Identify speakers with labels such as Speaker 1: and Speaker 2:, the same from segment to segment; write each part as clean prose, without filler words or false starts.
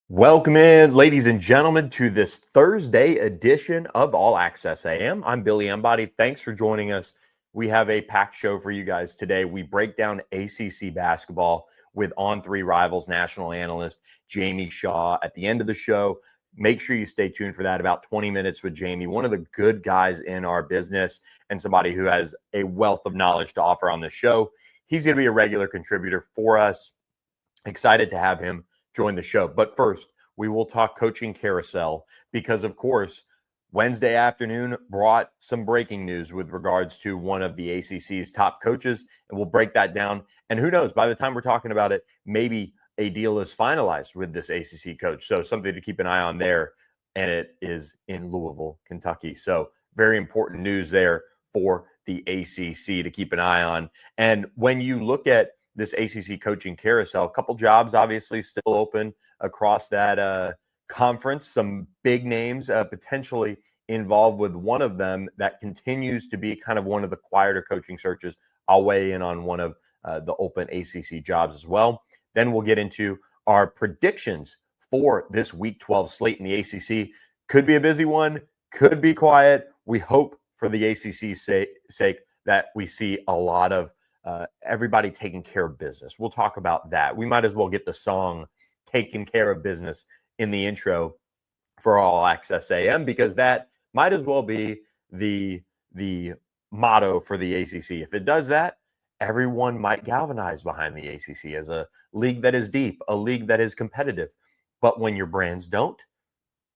Speaker 1: Welcome in, ladies and gentlemen, to this Thursday edition of All Access AM. I'm Billy Embody. Thanks for joining us. We have a packed show for you guys today. We break down ACC basketball with On3 Rivals national analyst Jamie Shaw at the end of the show. Make sure you stay tuned for that. About 20 minutes with Jamie, one of the good guys in our business and somebody who has a wealth of knowledge to offer on the show. He's going to be a regular contributor for us. Excited to have him join the show. But first, we will talk coaching carousel because, of course, Wednesday afternoon brought some breaking news with regards to one of the ACC's top coaches, and we'll break that down. And who knows, by the time we're talking about it, maybe a deal is finalized with this ACC coach. So something to keep an eye on there, and it is in Louisville, Kentucky. So very important news there for the ACC to keep an eye on. And when you look at this ACC coaching carousel, a couple jobs obviously still open across that conference, some big names potentially involved with one of them that continues to be kind of one of the quieter coaching searches. I'll weigh in on one of the open ACC jobs as well. Then we'll get into our predictions for this Week 12 slate in the ACC. Could be a busy one, could be quiet. We hope for the ACC's sake that we see a lot of everybody taking care of business. We'll talk about that. We might as well get the song "Taking Care of Business" in the intro for All Access AM, because that might as well be the motto for the ACC. If it does that, everyone might galvanize behind the ACC as a league that is deep, a league that is competitive. But when your brands don't,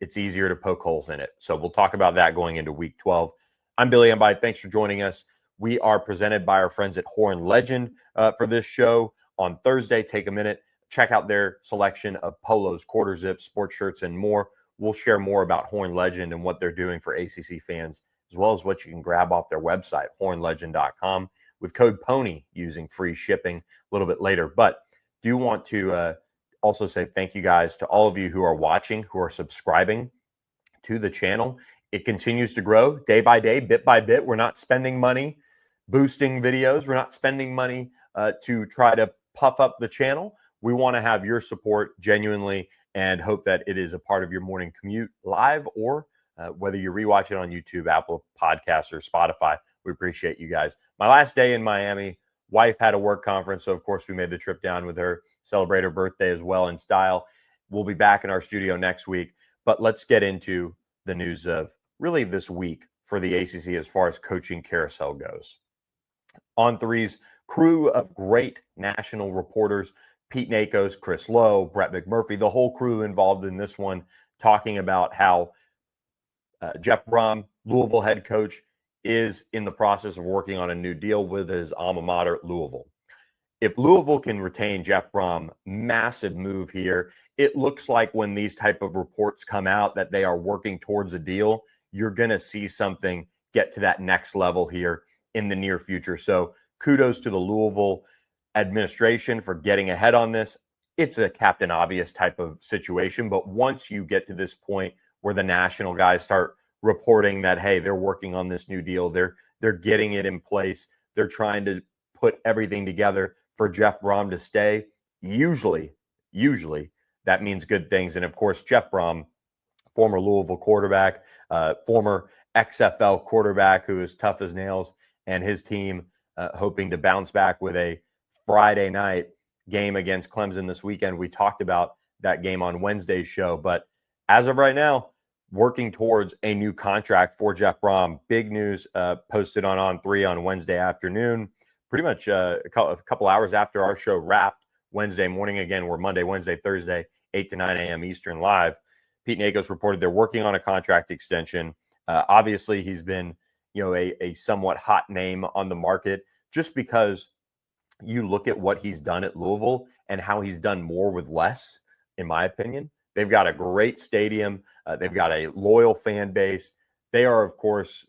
Speaker 1: it's easier to poke holes in it. So we'll talk about that going into Week 12. I'm Billy Embody. Thanks for joining us. We are presented by our friends at Horn Legend for this show on Thursday. Take a minute, check out their selection of polos, quarter zips, sports shirts, and more. We'll share more about Horn Legend and what they're doing for ACC fans, as well as what you can grab off their website, hornlegend.com, with code PONY using free shipping a little bit later. But do want to also say thank you guys to all of you who are watching, who are subscribing to the channel. It continues to grow day by day, bit by bit. We're not spending money boosting videos. We're not spending money to try to puff up the channel. We want to have your support genuinely and hope that it is a part of your morning commute live or whether you rewatch it on YouTube, Apple Podcasts, or Spotify. We appreciate you guys. My last day in Miami, wife had a work conference, so of course we made the trip down with her, celebrate her birthday as well in style. We'll be back in our studio next week, but let's get into the news of really this week for the ACC as far as coaching carousel goes. On3's crew of great national reporters, Pete Nakos, Chris Lowe, Brett McMurphy, the whole crew involved in this one, talking about how Jeff Brohm, Louisville head coach, is in the process of working on a new deal with his alma mater, Louisville. If Louisville can retain Jeff Brohm, massive move here. It looks like when these type of reports come out that they are working towards a deal, you're going to see something get to that next level here in the near future. So kudos to the Louisville administration for getting ahead on this. It's a Captain Obvious type of situation, but once you get to this point where the national guys start reporting that, hey, they're working on this new deal, they're getting it in place, they're trying to put everything together for Jeff Brohm to stay, usually that means good things. And of course, Jeff Brohm, former Louisville quarterback, former XFL quarterback who is tough as nails, and his team hoping to bounce back with a Friday night game against Clemson this weekend. We talked about that game on Wednesday's show, but as of right now, working towards a new contract for Jeff Brohm. Big news posted on On3 on Wednesday afternoon, pretty much a couple hours after our show wrapped Wednesday morning. Again, we're Monday, Wednesday, Thursday, 8 to 9 a.m. Eastern live. Pete Nakos reported they're working on a contract extension. Obviously, he's been a somewhat hot name on the market just because you look at what he's done at Louisville and how he's done more with less, in my opinion. They've got a great stadium. They've got a loyal fan base. They are, of course,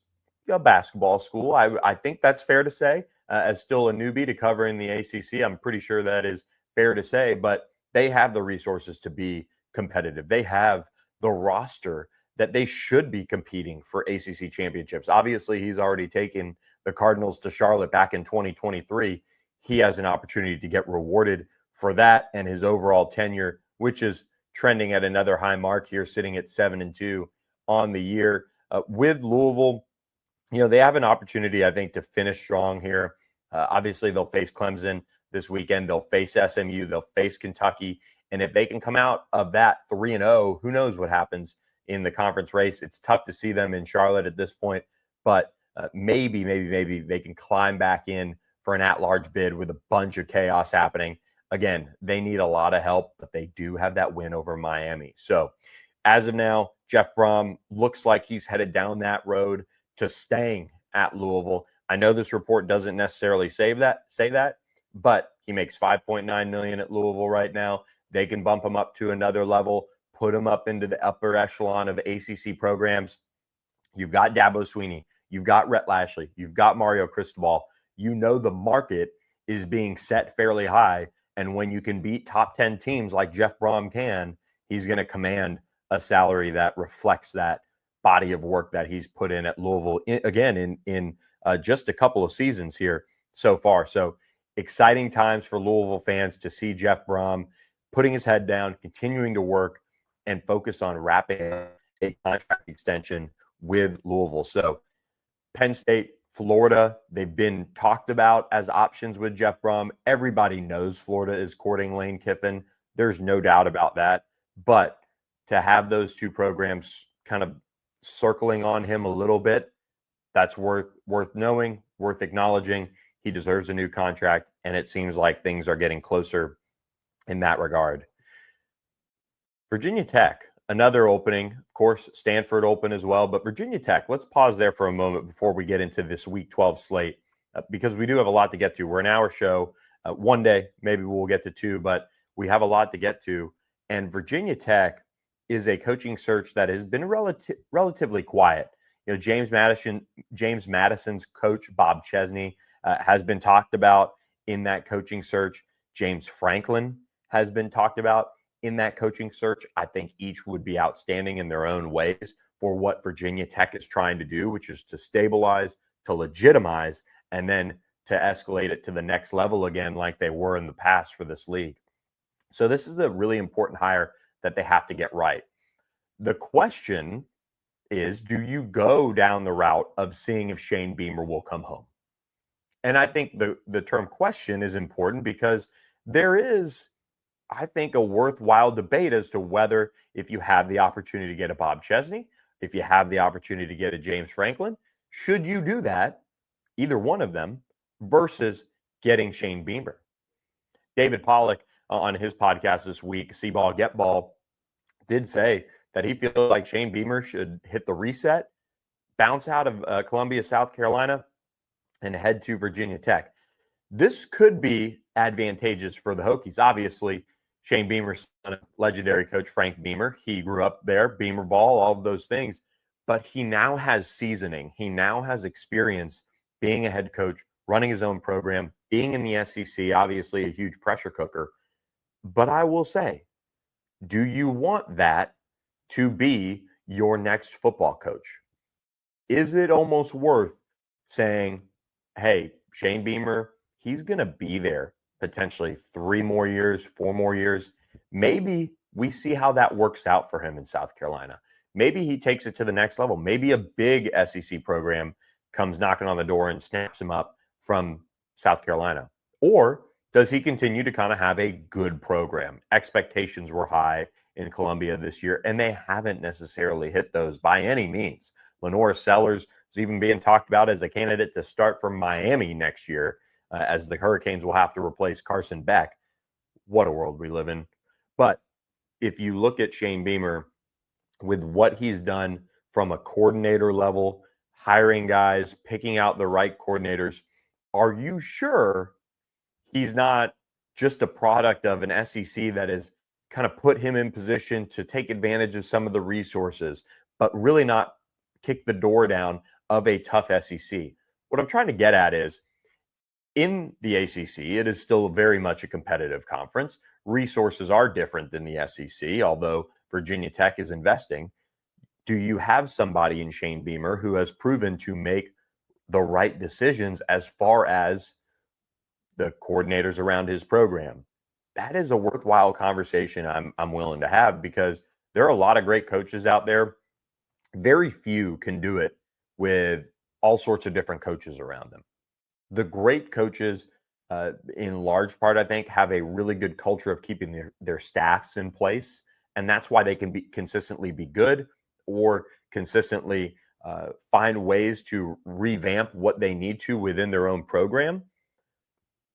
Speaker 1: a basketball school. I think that's fair to say. As still a newbie to covering the ACC, I'm pretty sure that is fair to say. But they have the resources to be competitive. They have the roster that they should be competing for ACC championships. Obviously, he's already taken the Cardinals to Charlotte back in 2023. He has an opportunity to get rewarded for that and his overall tenure, which is trending at another high mark here, sitting at 7-2 on the year. With Louisville, they have an opportunity, I think, to finish strong here. Obviously, they'll face Clemson this weekend. They'll face SMU. They'll face Kentucky. And if they can come out of that 3-0, who knows what happens in the conference race. It's tough to see them in Charlotte at this point, but maybe they can climb back in for an at-large bid with a bunch of chaos happening. Again, they need a lot of help, but they do have that win over Miami. So as of now, Jeff Brohm looks like he's headed down that road to staying at Louisville. I know this report doesn't necessarily say that, but he makes $5.9 million at Louisville right now. They can bump him up to another level, put him up into the upper echelon of ACC programs. You've got Dabo Swinney, you've got Rhett Lashley, you've got Mario Cristobal. The market is being set fairly high, and when you can beat top 10 teams like Jeff Brohm can, he's going to command a salary that reflects that body of work that he's put in at Louisville, in just a couple of seasons here so far. So exciting times for Louisville fans to see Jeff Brohm putting his head down, continuing to work, and focus on wrapping a contract extension with Louisville. So Penn State, Florida, they've been talked about as options with Jeff Brohm. Everybody knows Florida is courting Lane Kiffin. There's no doubt about that. But to have those two programs kind of circling on him a little bit, that's worth knowing, worth acknowledging. He deserves a new contract, and it seems like things are getting closer in that regard. Virginia Tech, another opening. Of course, Stanford open as well, but Virginia Tech, let's pause there for a moment before we get into this Week 12 slate, because we do have a lot to get to. We're an hour show. One day, maybe we'll get to two, but we have a lot to get to. And Virginia Tech is a coaching search that has been relatively quiet. James Madison's coach, Bob Chesney, has been talked about in that coaching search. James Franklin has been talked about in that coaching search. I think each would be outstanding in their own ways for what Virginia Tech is trying to do, which is to stabilize, to legitimize, and then to escalate it to the next level again, like they were in the past for this league. So this is a really important hire that they have to get right. The question is, do you go down the route of seeing if Shane Beamer will come home? And I think the term question is important because there is, I think, a worthwhile debate as to whether, if you have the opportunity to get a Bob Chesney, if you have the opportunity to get a James Franklin, should you do that, either one of them, versus getting Shane Beamer? David Pollack on his podcast this week, See Ball, Get Ball, did say that he feels like Shane Beamer should hit the reset, bounce out of Columbia, South Carolina, and head to Virginia Tech. This could be advantageous for the Hokies. Obviously, Shane Beamer's son of legendary coach Frank Beamer. He grew up there, Beamer ball, all of those things. But he now has seasoning. He now has experience being a head coach, running his own program, being in the SEC, obviously a huge pressure cooker. But I will say, do you want that to be your next football coach? Is it almost worth saying, hey, Shane Beamer, he's going to be there potentially 3 more years, 4 more years. Maybe we see how that works out for him in South Carolina. Maybe he takes it to the next level. Maybe a big SEC program comes knocking on the door and snaps him up from South Carolina. Or does he continue to kind of have a good program? Expectations were high in Columbia this year, and they haven't necessarily hit those by any means. Lenora Sellers is even being talked about as a candidate to start for Miami next year, as the Hurricanes will have to replace Carson Beck. What a world we live in. But if you look at Shane Beamer, with what he's done from a coordinator level, hiring guys, picking out the right coordinators, are you sure he's not just a product of an SEC that has kind of put him in position to take advantage of some of the resources, but really not kick the door down of a tough SEC? What I'm trying to get at is, in the ACC, it is still very much a competitive conference. Resources are different than the SEC, although Virginia Tech is investing. Do you have somebody in Shane Beamer who has proven to make the right decisions as far as the coordinators around his program, that is a worthwhile conversation I'm willing to have, because there are a lot of great coaches out there. Very few can do it with all sorts of different coaches around them. The great coaches, in large part, I think, have a really good culture of keeping their staffs in place, and that's why they can be consistently be good, or consistently find ways to revamp what they need to within their own program.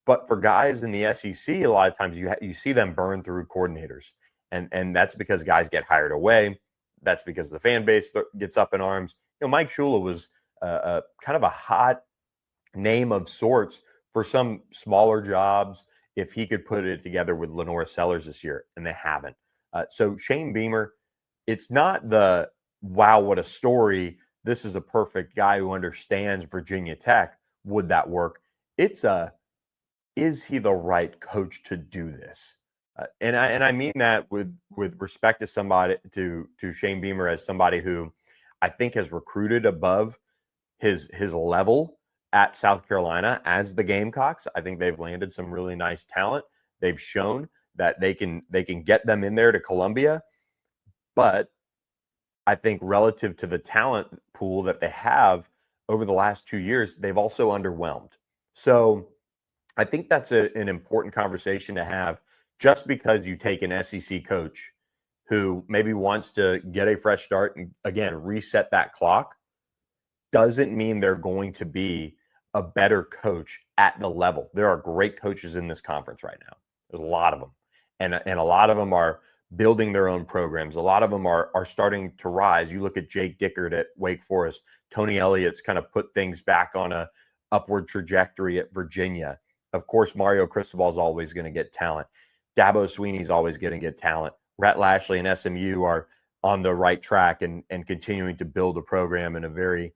Speaker 1: But for guys in the SEC, a lot of times you see them burn through coordinators, and that's because guys get hired away. That's because the fan base gets up in arms. Mike Shula was kind of a hot name of sorts for some smaller jobs if he could put it together with Lenora Sellers this year, and they haven't. So Shane Beamer, it's not the wow, what a story. This is a perfect guy who understands Virginia Tech. Would that work? It's a, is he the right coach to do this? And I mean that with respect to somebody, to Shane Beamer, as somebody who I think has recruited above his level at South Carolina as the Gamecocks. I think they've landed some really nice talent. They've shown that they can get them in there to Columbia, but I think relative to the talent pool that they have over the last 2 years, they've also underwhelmed. So I think that's an important conversation to have. Just because you take an SEC coach who maybe wants to get a fresh start and, again, reset that clock, doesn't mean they're going to be a better coach at the level. There are great coaches in this conference right now. There's a lot of them. And a lot of them are building their own programs. A lot of them are starting to rise. You look at Jake Dickert at Wake Forest. Tony Elliott's kind of put things back on a upward trajectory at Virginia. Of course, Mario Cristobal is always going to get talent. Dabo Sweeney's always going to get talent. Rhett Lashley and SMU are on the right track and continuing to build a program in a very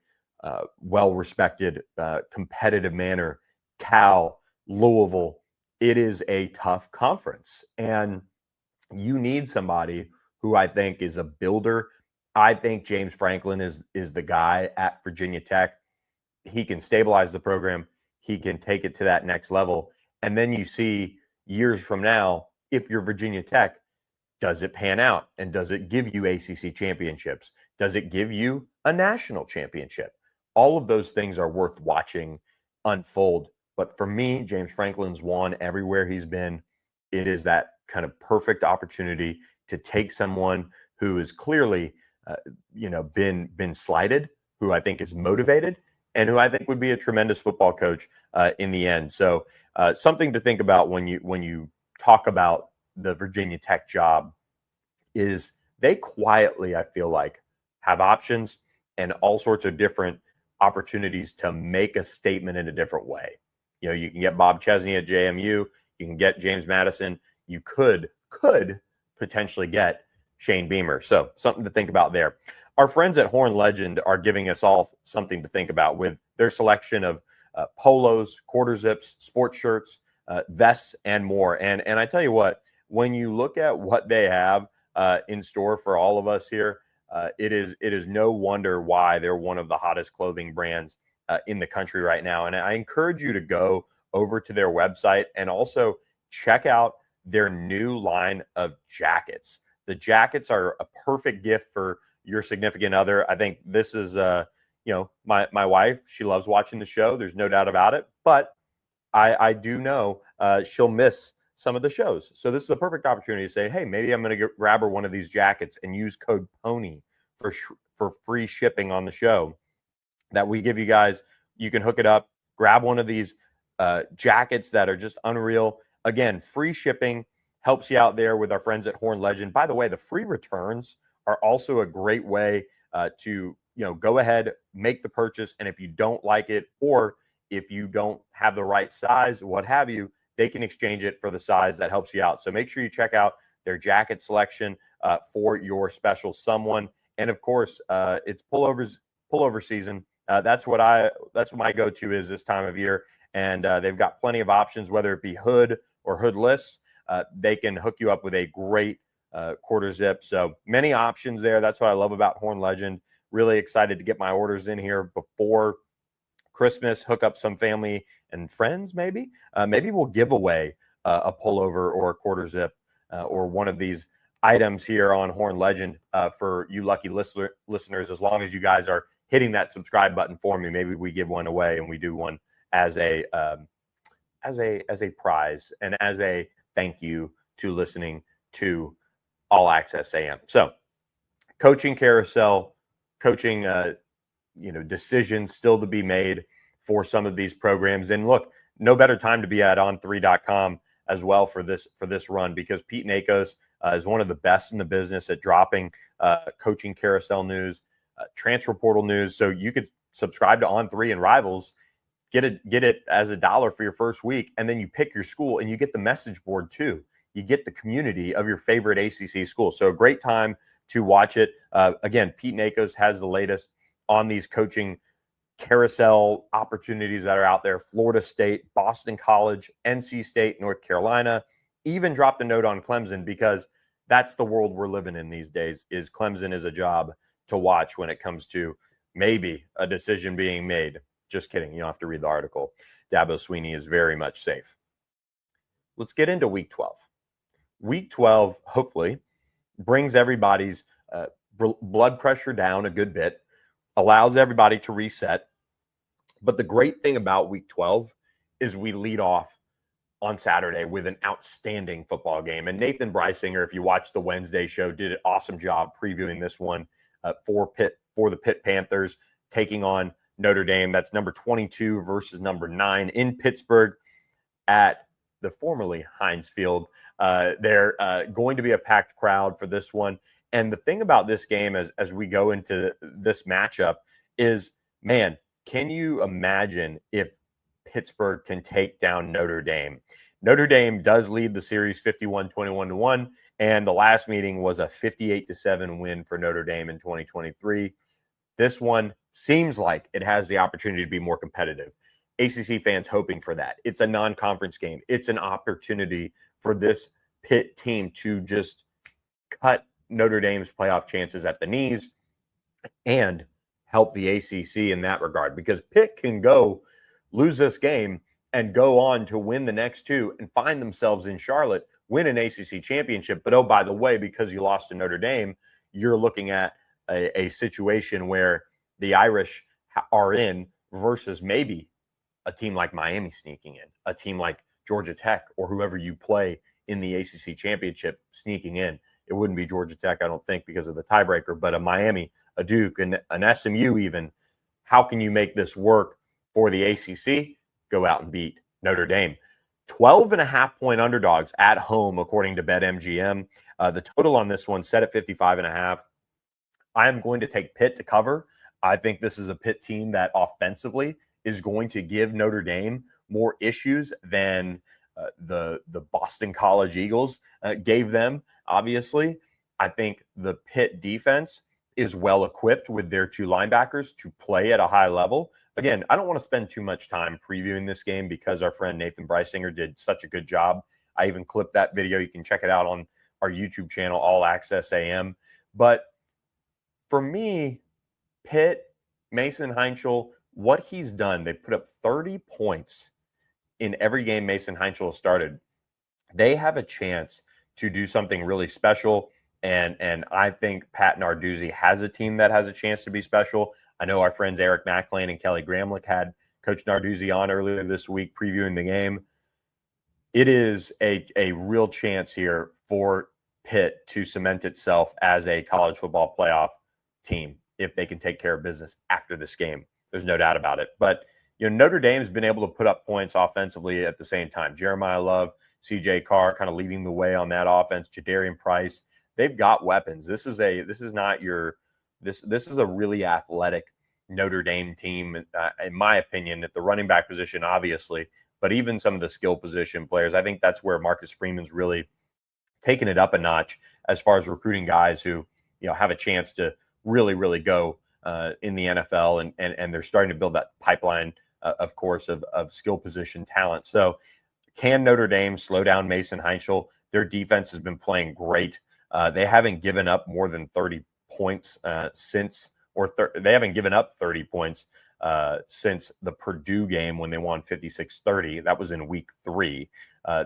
Speaker 1: well-respected, competitive manner. Cal, Louisville, it is a tough conference. And you need somebody who I think is a builder. I think James Franklin is the guy at Virginia Tech. He can stabilize the program. He can take it to that next level. And then you see years from now, if you're Virginia Tech, does it pan out? And does it give you ACC championships? Does it give you a national championship? All of those things are worth watching unfold. But for me, James Franklin's won everywhere he's been. It is that kind of perfect opportunity to take someone who is clearly, been slighted, who I think is motivated, and who I think would be a tremendous football coach in the end. So something to think about when you talk about the Virginia Tech job is they quietly, I feel like, have options and all sorts of different opportunities to make a statement in a different way. You can get Bob Chesney at JMU. You can get James Madison. You could potentially get Shane Beamer. So something to think about there. Our friends at Horn Legend are giving us all something to think about with their selection of polos, quarter zips, sports shirts, vests, and more. And I tell you what, when you look at what they have in store for all of us here, it is no wonder why they're one of the hottest clothing brands in the country right now. And I encourage you to go over to their website and also check out their new line of jackets. The jackets are a perfect gift for your significant other. I think this is, my wife, she loves watching the show. There's no doubt about it. But I do know she'll miss some of the shows. So this is a perfect opportunity to say, hey, maybe I'm going to grab her one of these jackets and use code PONY for free shipping on the show that we give you guys. You can hook it up, grab one of these jackets that are just unreal. Again, free shipping helps you out there with our friends at Horn Legend. By the way, the free returns are also a great way to go ahead, make the purchase, and if you don't like it, or if you don't have the right size, what have you, they can exchange it for the size that helps you out. So make sure you check out their jacket selection for your special someone. And of course, it's pullover season. That's what my go-to is this time of year. And they've got plenty of options, whether it be hood or hoodless. They can hook you up with a great quarter zip. So many options there. That's what I love about Horn Legend. Really excited to get my orders in here before Christmas, hook up some family and friends maybe. Maybe we'll give away a pullover or a quarter zip or one of these items here on Horn Legend for you lucky listeners. As long as you guys are hitting that subscribe button for me, maybe we give one away and we do one as a prize and as a thank you to listening to All Access AM. So, coaching carousel, coaching decisions still to be made for some of these programs. And look, no better time to be at on3.com as well for this run, because Pete Nakos is one of the best in the business at dropping coaching carousel news, transfer portal news. So you could subscribe to On3 and Rivals, get it as $1 for your first week, and then you pick your school and you get the message board too. You get the community of your favorite ACC school. So a great time to watch it. Again, Pete Nakos has the latest on these coaching carousel opportunities that are out there. Florida State, Boston College, NC State, North Carolina, even dropped a note on Clemson, because that's the world we're living in these days. Is Clemson is a job to watch when it comes to maybe a decision being made. Just kidding. You don't have to read the article. Dabo Swinney is very much safe. Let's get into week 12. Week 12, hopefully, brings everybody's blood pressure down a good bit, allows everybody to reset. But the great thing about week 12 is we lead off on Saturday with an outstanding football game. And Nathan Breisinger, if you watched the Wednesday show, did an awesome job previewing this one for the Pitt Panthers, taking on Notre Dame. That's number 22 versus number 9 in Pittsburgh at the formerly Heinz Field. They're going to be a packed crowd for this one. And the thing about this game as we go into this matchup is, man, can you imagine if Pittsburgh can take down Notre Dame? Notre Dame does lead the series 51-21-1, and the last meeting was a 58-7 win for Notre Dame in 2023. This one seems like it has the opportunity to be more competitive. ACC fans hoping for that. It's a non-conference game. It's an opportunity for this Pitt team to just cut Notre Dame's playoff chances at the knees and help the ACC in that regard, because Pitt can go lose this game and go on to win the next two and find themselves in Charlotte, win an ACC championship. But, oh, by the way, because you lost to Notre Dame, you're looking at a situation where the Irish are in versus maybe a team like Miami sneaking in, a team like Georgia Tech or whoever you play in the ACC championship sneaking in. It wouldn't be Georgia Tech, I don't think, because of the tiebreaker, but a Miami, a Duke, and an SMU even. How can you make this work for the ACC? Go out and beat Notre Dame. 12.5-point underdogs at home, according to BetMGM. The total on this one set at 55.5. I am going to take Pitt to cover. I think this is a Pitt team that offensively is going to give Notre Dame more issues than the Boston College Eagles gave them, obviously. I think the Pitt defense is well equipped with their two linebackers to play at a high level. Again, I don't want to spend too much time previewing this game because our friend Nathan Breisinger did such a good job. I even clipped that video. You can check it out on our YouTube channel, All Access AM. But for me, Pitt, Mason Heinschel, what he's done, they put up 30 points in every game Mason Heinschel started. They have a chance to do something really special. And I think Pat Narduzzi has a team that has a chance to be special. I know our friends Eric McLean and Kelly Gramlich had Coach Narduzzi on earlier this week previewing the game. It is a real chance here for Pitt to cement itself as a college football playoff team if they can take care of business after this game. There's no doubt about it. But Notre Dame's been able to put up points offensively at the same time. Jeremiah Love, CJ Carr kind of leading the way on that offense. Jadarian Price. They've got weapons. This is a really athletic Notre Dame team, in my opinion, at the running back position, obviously, but even some of the skill position players. I think that's where Marcus Freeman's really taken it up a notch as far as recruiting guys who have a chance to really, really go in the NFL, and they're starting to build that pipeline, of course, of skill position talent. So can Notre Dame slow down Mason Heinschel? Their defense has been playing great. They haven't given up more than 30 points they haven't given up 30 points since the Purdue game when they won 56-30. That was in week 3.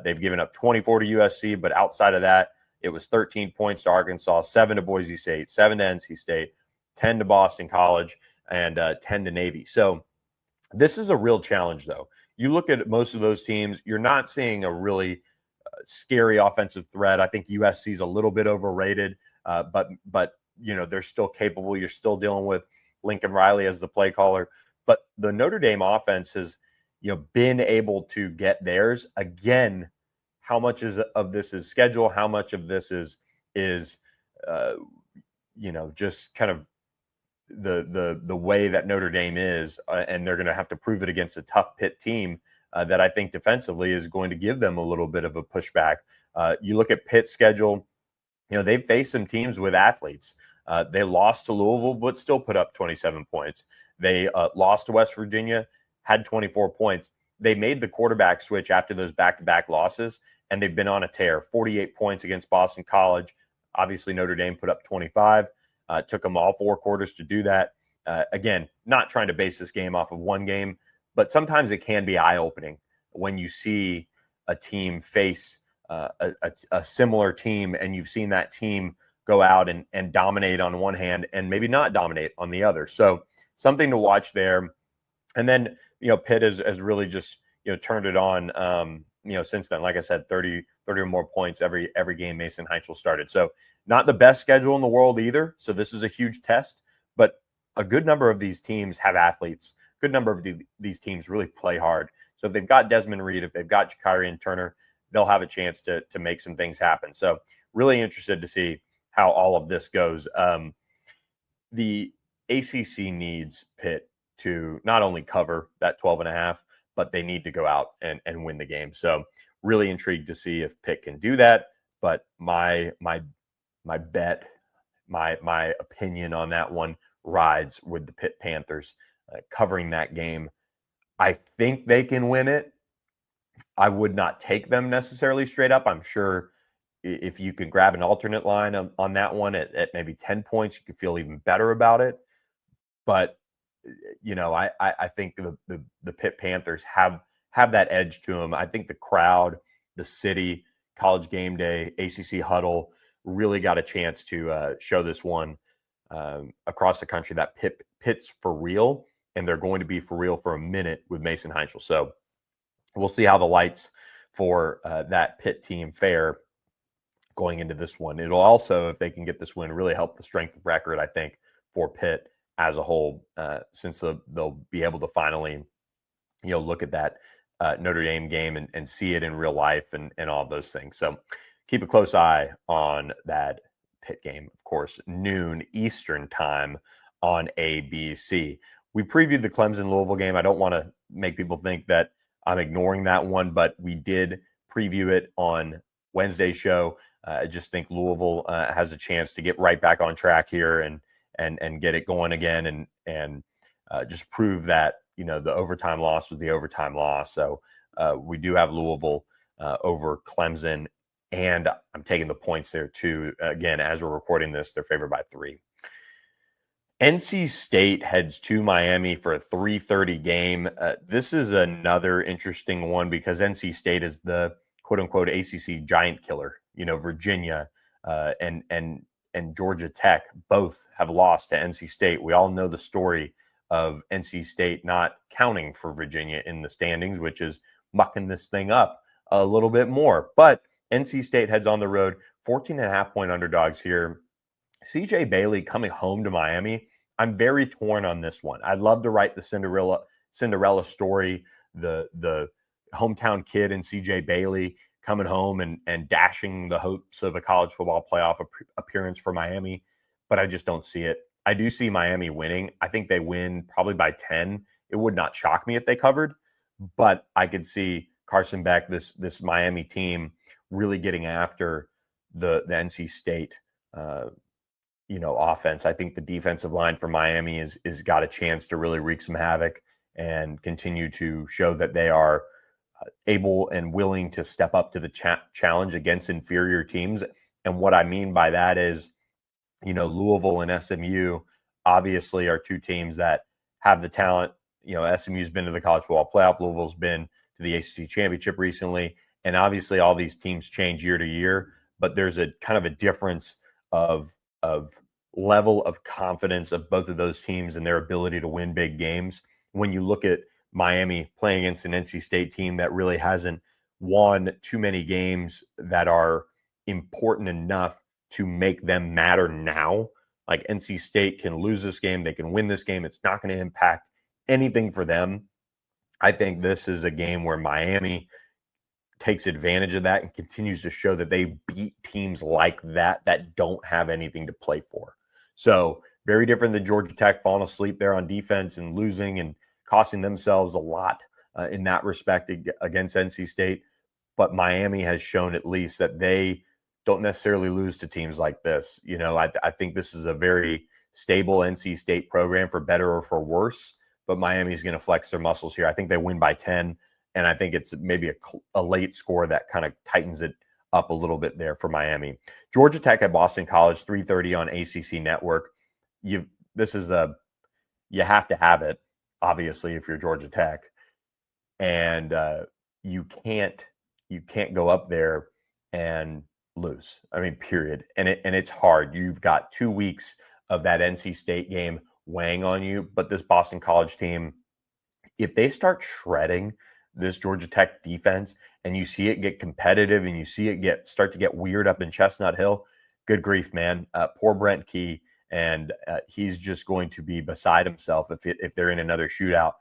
Speaker 1: They've given up 24 to USC, but outside of that, it was 13 points to Arkansas, 7 to Boise State, 7 to NC State, 10 to Boston College, and 10 to Navy. So this is a real challenge, though. You look at most of those teams, you're not seeing a really scary offensive threat. I think USC is a little bit overrated, but they're still capable. You're still dealing with Lincoln Riley as the play caller, but the Notre Dame offense has been able to get theirs. Again, how much of this is schedule? How much of this is just kind of the way that Notre Dame is, and they're going to have to prove it against a tough Pitt team that I think defensively is going to give them a little bit of a pushback. You look at Pitt's schedule, they've faced some teams with athletes. They lost to Louisville, but still put up 27 points. They lost to West Virginia, had 24 points. They made the quarterback switch after those back-to-back losses, and they've been on a tear. 48 points against Boston College. Obviously, Notre Dame put up 25. Took them all 4 quarters to do that. Again, not trying to base this game off of one game, but sometimes it can be eye-opening when you see a team face a similar team, and you've seen that team go out and dominate on one hand and maybe not dominate on the other. So something to watch there. And then, Pitt has really just, turned it on, since then. Like I said, 30 or more points every game Mason Heichel started. So not the best schedule in the world either. So this is a huge test, but a good number of these teams have athletes. Good number of these teams really play hard. So if they've got Desmond Reed, if they've got Jakiri and Turner, they'll have a chance to make some things happen. So really interested to see how all of this goes. The ACC needs Pitt to not only cover that 12.5, but they need to go out and win the game. So really intrigued to see if Pitt can do that. But my bet, my opinion on that one rides with the Pitt Panthers covering that game. I think they can win it. I would not take them necessarily straight up. I'm sure if you can grab an alternate line on that one at maybe 10 points, you could feel even better about it. But I think the Pitt Panthers have that edge to them. I think the crowd, the city, College Game Day, ACC Huddle really got a chance to show this one across the country that Pitt's for real, and they're going to be for real for a minute with Mason Heichel. So we'll see how the lights for that Pitt team fare going into this one. It'll also, if they can get this win, really help the strength of record, I think, for Pitt as a whole, since they'll be able to finally, look at that Notre Dame game and see it in real life and all of those things. So keep a close eye on that Pitt game, of course, noon Eastern time on ABC. We previewed the Clemson-Louisville game. I don't want to make people think that I'm ignoring that one, but we did preview it on Wednesday's show. I just think Louisville has a chance to get right back on track here and get it going again and just prove that, the overtime loss was the overtime loss. So we do have Louisville over Clemson, and I'm taking the points there too. Again, as we're recording this, they're favored by 3. NC State heads to Miami for a 3:30 game. This is another interesting one because NC State is the quote-unquote ACC giant killer. Virginia and Georgia Tech both have lost to NC State. We all know the story of NC State not counting for Virginia in the standings, which is mucking this thing up a little bit more. But NC State heads on the road, 14.5-point underdogs here. CJ Bailey coming home to Miami. I'm very torn on this one. I'd love to write the Cinderella story, the hometown kid in CJ Bailey coming home and dashing the hopes of a college football playoff appearance for Miami, but I just don't see it. I do see Miami winning. I think they win probably by 10. It would not shock me if they covered, but I could see Carson Beck, this Miami team, really getting after the NC State offense. I think the defensive line for Miami is got a chance to really wreak some havoc and continue to show that they are able and willing to step up to the challenge against inferior teams. And what I mean by that is, Louisville and SMU obviously are two teams that have the talent. SMU's been to the college football playoff. Louisville's been to the ACC championship recently. And obviously all these teams change year to year, but there's a kind of a difference of level of confidence of both of those teams and their ability to win big games. When you look at Miami playing against an NC State team that really hasn't won too many games that are important enough to make them matter now. Like NC State can lose this game, they can win this game. It's not going to impact anything for them. I think this is a game where Miami takes advantage of that and continues to show that they beat teams like that don't have anything to play for. So very different than Georgia Tech falling asleep there on defense and losing and costing themselves a lot in that respect against NC State. But Miami has shown at least that they don't necessarily lose to teams like this. You know, I think this is a very stable NC State program for better or for worse, but Miami's going to flex their muscles here. I think they win by 10, and I think it's maybe a late score that kind of tightens it up a little bit there for Miami. Georgia Tech at Boston College, 3:30 on ACC Network. You have to have it, obviously, if you're Georgia Tech, and you can't go up there and lose. I mean, period. And it's hard. You've got 2 weeks of that NC State game weighing on you, but this Boston College team, if they start shredding this Georgia Tech defense and you see it get competitive and you see it start to get weird up in Chestnut Hill, good grief, man. Poor Brent Key, and he's just going to be beside himself if they're in another shootout.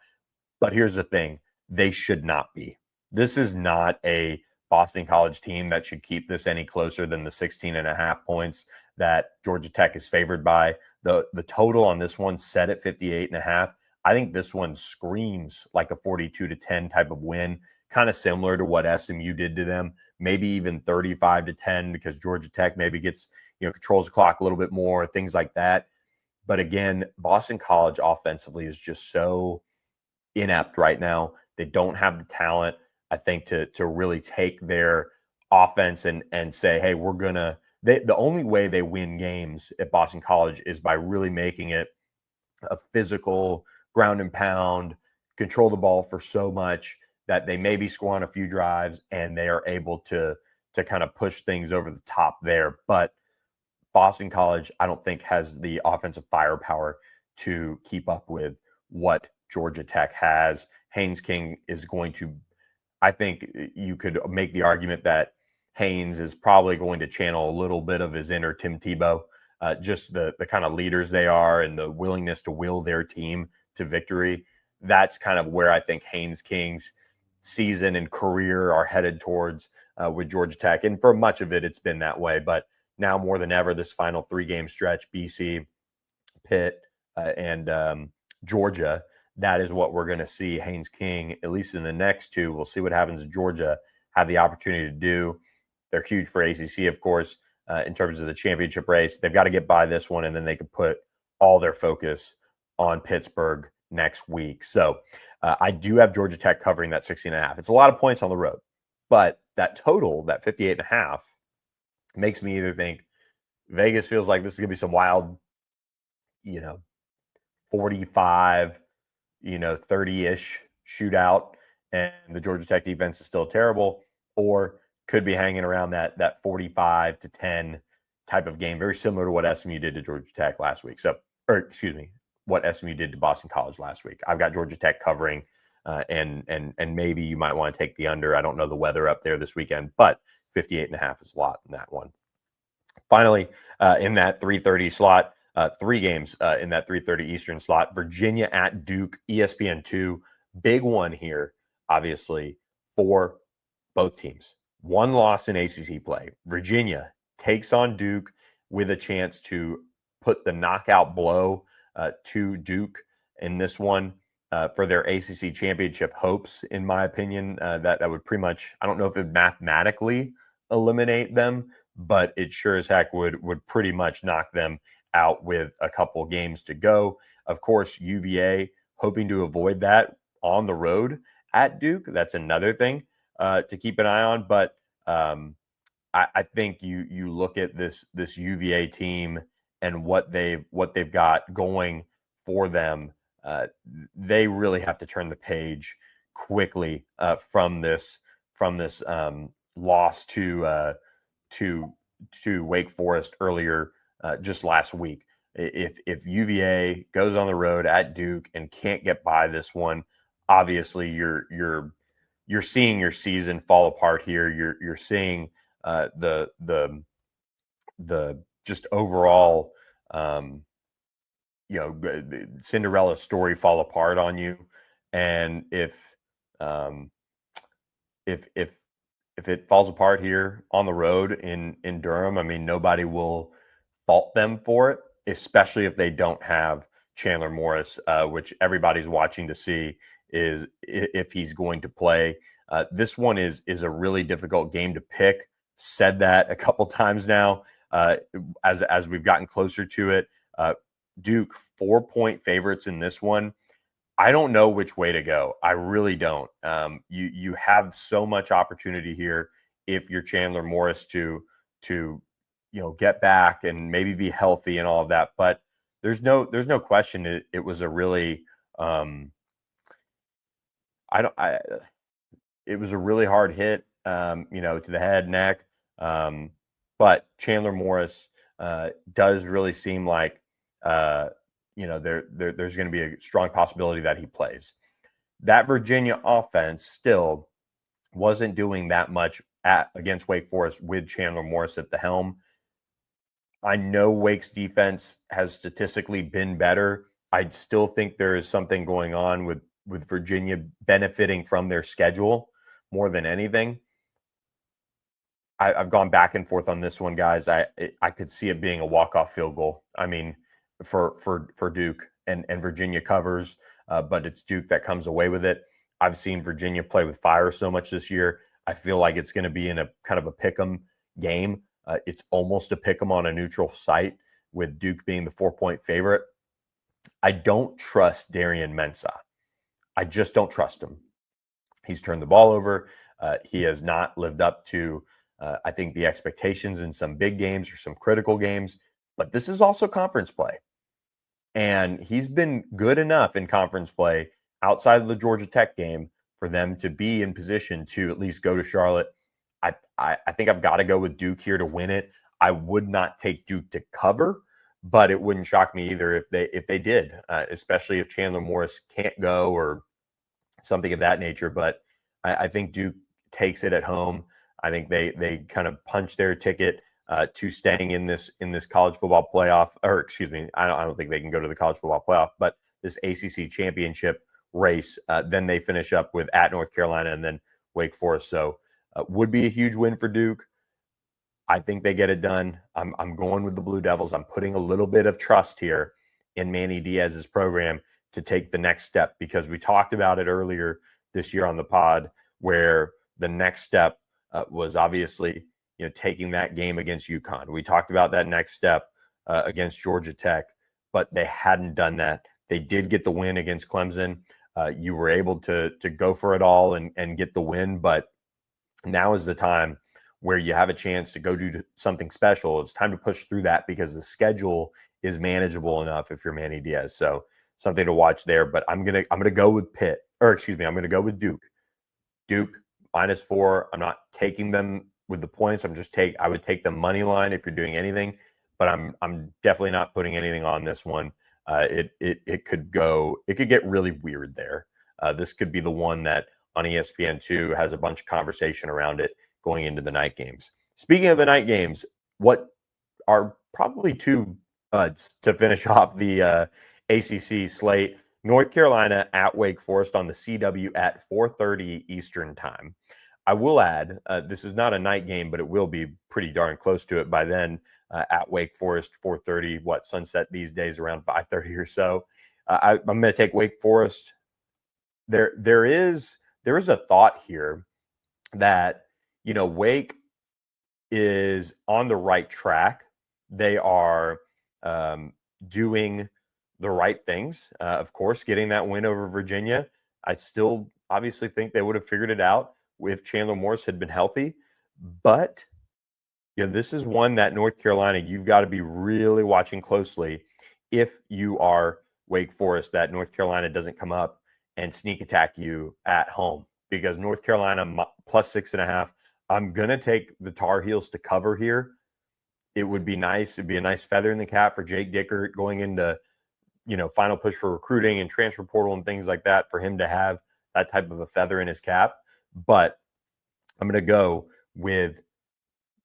Speaker 1: But here's the thing, they should not be. This is not a Boston College team that should keep this any closer than the 16.5 points that Georgia Tech is favored by. The total on this one set at 58.5. I think this one screams like a 42-10 type of win, kind of similar to what SMU did to them, maybe even 35-10 because Georgia Tech maybe gets, controls the clock a little bit more, things like that. But again, Boston College offensively is just so inept right now. They don't have the talent, I think, to really take their offense and say, hey, the only way they win games at Boston College is by really making it a physical ground and pound, control the ball for so much that they maybe score on a few drives and they are able to kind of push things over the top there. But Boston College, I don't think, has the offensive firepower to keep up with what Georgia Tech has. Haynes King is going to, I think you could make the argument that Haynes is probably going to channel a little bit of his inner Tim Tebow, just the kind of leaders they are and the willingness to will their team to victory. That's kind of where I think Haynes King's season and career are headed towards with Georgia Tech. And for much of it, it's been that way. But now more than ever, this final 3-game stretch, BC, Pitt, and Georgia, that is what we're going to see Haynes King, at least in the next two. We'll see what happens in Georgia, have the opportunity to do. They're huge for ACC, of course, in terms of the championship race. They've got to get by this one, and then they can put all their focus on Pittsburgh next week. So I do have Georgia Tech covering that 16.5. It's a lot of points on the road, but that total, that 58.5, makes me either think Vegas feels like this is going to be some wild, 45, 30-ish shootout, and the Georgia Tech defense is still terrible, or could be hanging around that 45-10 type of game, very similar to what SMU did to Georgia Tech last week. What SMU did to Boston College last week. I've got Georgia Tech covering, and maybe you might want to take the under. I don't know the weather up there this weekend, but 58.5 is a lot in that one. Finally, in that 3:30 slot, 3 games in that 3:30 Eastern slot. Virginia at Duke, ESPN2. Big one here, obviously, for both teams. One loss in ACC play. Virginia takes on Duke with a chance to put the knockout blow to Duke in this one for their ACC championship hopes, in my opinion. That would pretty much, I don't know if it would mathematically eliminate them, but it sure as heck would pretty much knock them out with a couple games to go. Of course, UVA hoping to avoid that on the road at Duke. That's another thing to keep an eye on. But I think you look at this UVA team and what they've got going for them. They really have to turn the page quickly from this from this loss to Wake Forest earlier just last week. If UVA goes on the road at Duke and can't get by this one, obviously you're seeing your season fall apart here. You're seeing the just overall Cinderella story fall apart on you. And if it falls apart here on the road in Durham, I mean, nobody will fault them for it, especially if they don't have Chandler Morris, which everybody's watching to see is if he's going to play. This one is a really difficult game to pick. Said that a couple times now as we've gotten closer to it. Duke 4-point favorites in this one. I don't know which way to go. I really don't. You have so much opportunity here if you're Chandler Morris to get back and maybe be healthy and all of that. But there's no question it was a really it was a really hard hit to the head, neck. But Chandler Morris does really seem like there's going to be a strong possibility that he plays. That Virginia offense still wasn't doing that much against Wake Forest with Chandler Morris at the helm. I know Wake's defense has statistically been better. I still think there is something going on with Virginia benefiting from their schedule more than anything. I've gone back and forth on this one, guys. I could see it being a walk-off field goal. I mean, for Duke and Virginia covers, but it's Duke that comes away with it. I've seen Virginia play with fire so much this year. I feel like it's going to be in a kind of a pick'em game. It's almost a pick'em on a neutral site with Duke being the 4-point favorite. I don't trust Darian Mensah. I just don't trust him. He's turned the ball over. He has not lived up to, I think, the expectations in some big games or some critical games. But this is also conference play. And he's been good enough in conference play outside of the Georgia Tech game for them to be in position to at least go to Charlotte. I think I've got to go with Duke here to win it. I would not take Duke to cover, but it wouldn't shock me either if they did, especially if Chandler Morris can't go or something of that nature. But I think Duke takes it at home. I think they kind of punch their ticket to staying in this college football playoff, or excuse me, I don't think they can go to the college football playoff, but this ACC championship race. Then they finish up with at North Carolina and then Wake Forest. So would be a huge win for Duke. I think they get it done. I'm going with the Blue Devils. I'm putting a little bit of trust here in Manny Diaz's program to take the next step, because we talked about it earlier this year on the pod, where the next step was obviously taking that game against UConn. We talked about that next step against Georgia Tech, but they hadn't done that. They did get the win against Clemson. You were able to go for it all and get the win, but now is the time where you have a chance to go do something special. It's time to push through that because the schedule is manageable enough if you're Manny Diaz. So something to watch there. But I'm gonna go with I'm gonna go with Duke. Duke -4. I'm not taking them with the points. I would take the money line if you're doing anything, but I'm definitely not putting anything on this one. It could get really weird there. This could be the one that on ESPN2 has a bunch of conversation around it going into the night games. Speaking of the night games, what are probably two buds to finish off the ACC slate? North Carolina at Wake Forest on the CW at 4:30 Eastern time. I will add, this is not a night game, but it will be pretty darn close to it by then. At Wake Forest, 4:30, sunset these days around 5:30 or so. I'm going to take Wake Forest. There is a thought here that Wake is on the right track. They are doing the right things. Of course, getting that win over Virginia. I still obviously think they would have figured it out if Chandler Morris had been healthy. But this is one that North Carolina, you've got to be really watching closely if you are Wake Forest, that North Carolina doesn't come up and sneak attack you at home, because North Carolina plus 6.5. I'm going to take the Tar Heels to cover here. It would be nice. It'd be a nice feather in the cap for Jake Dickert going into, final push for recruiting and transfer portal and things like that, for him to have that type of a feather in his cap. But I'm going to go with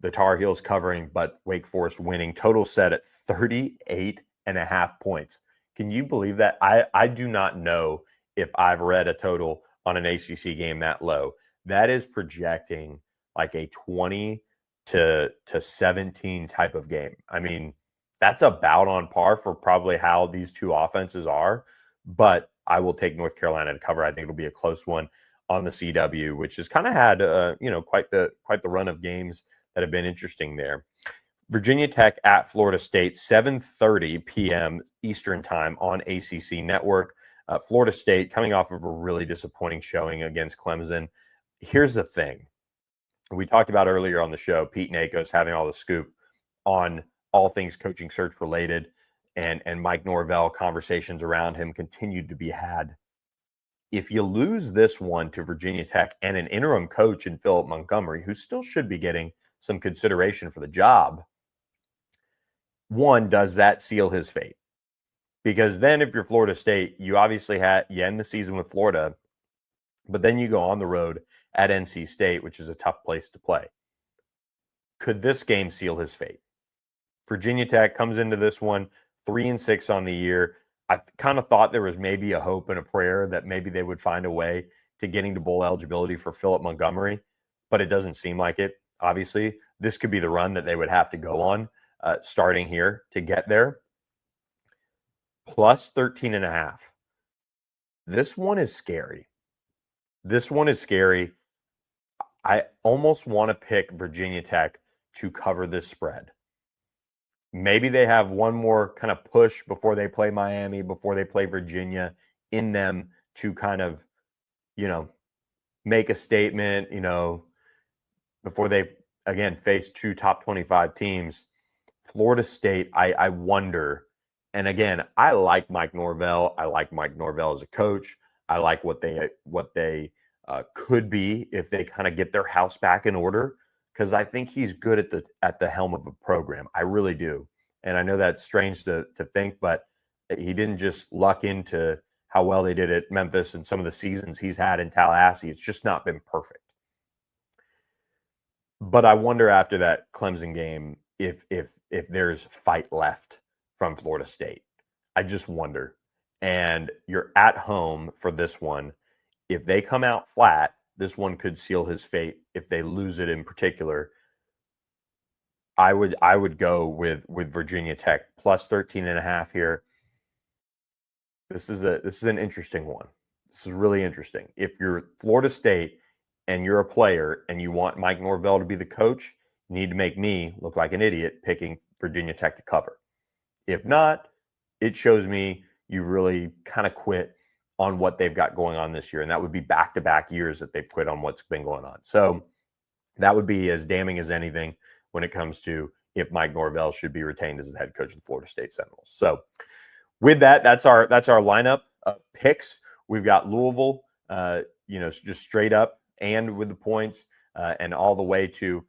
Speaker 1: the Tar Heels covering, but Wake Forest winning. Total set at 38.5 points. Can you believe that? I do not know if I've read a total on an ACC game that low. That is projecting like a 20 to 17 type of game. I mean, that's about on par for probably how these two offenses are, but I will take North Carolina to cover. I think it'll be a close one on the CW, which has kind of had quite the run of games that have been interesting there. Virginia Tech at Florida State, 7:30 p.m. Eastern time on ACC Network. Florida State coming off of a really disappointing showing against Clemson. Here's the thing. We talked about earlier on the show, Pete Nakos having all the scoop on all things coaching search related, and Mike Norvell, conversations around him continued to be had. If you lose this one to Virginia Tech and an interim coach in Philip Montgomery, who still should be getting some consideration for the job, one, does that seal his fate? Because then if you're Florida State, you obviously you end the season with Florida, but then you go on the road at NC State, which is a tough place to play. Could this game seal his fate? Virginia Tech comes into this one 3-6 on the year. I kind of thought there was maybe a hope and a prayer that maybe they would find a way to getting to bowl eligibility for Philip Montgomery, but it doesn't seem like it. Obviously, this could be the run that they would have to go on starting here to get there. Plus 13.5. This one is scary. I almost want to pick Virginia Tech to cover this spread. Maybe they have one more kind of push before they play Miami, before they play Virginia, in them to kind of, make a statement, before they, again, face two top 25 teams. Florida State, I wonder. And again, I like Mike Norvell. I like Mike Norvell as a coach. I like what they could be if they kind of get their house back in order, because I think he's good at the helm of a program. I really do. And I know that's strange to think, but he didn't just luck into how well they did at Memphis and some of the seasons he's had in Tallahassee. It's just not been perfect. But I wonder after that Clemson game if there's fight left from Florida State. I just wonder. And you're at home for this one. If they come out flat, this one could seal his fate. If they lose it in particular, I would go with Virginia Tech plus 13.5 here. This is an interesting one. This is really interesting. If you're Florida State and you're a player and you want Mike Norvell to be the coach, you need to make me look like an idiot picking Virginia Tech to cover. If not, it shows me you really kind of quit on what they've got going on this year. And that would be back-to-back years that they've quit on what's been going on. So that would be as damning as anything when it comes to if Mike Norvell should be retained as the head coach of the Florida State Seminoles. So with that, that's our lineup picks. We've got Louisville, just straight up and with the points, and all the way to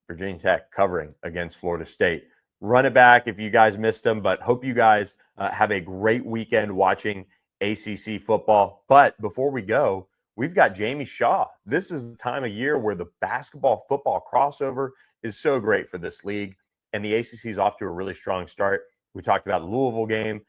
Speaker 1: Virginia Tech covering against Florida State. Run it back if you guys missed them, but hope you guys have a great weekend watching ACC football. But before we go, we've got Jamie Shaw. This is the time of year where the basketball-football crossover is so great for this league, and the ACC is off to a really strong start. We talked about the Louisville game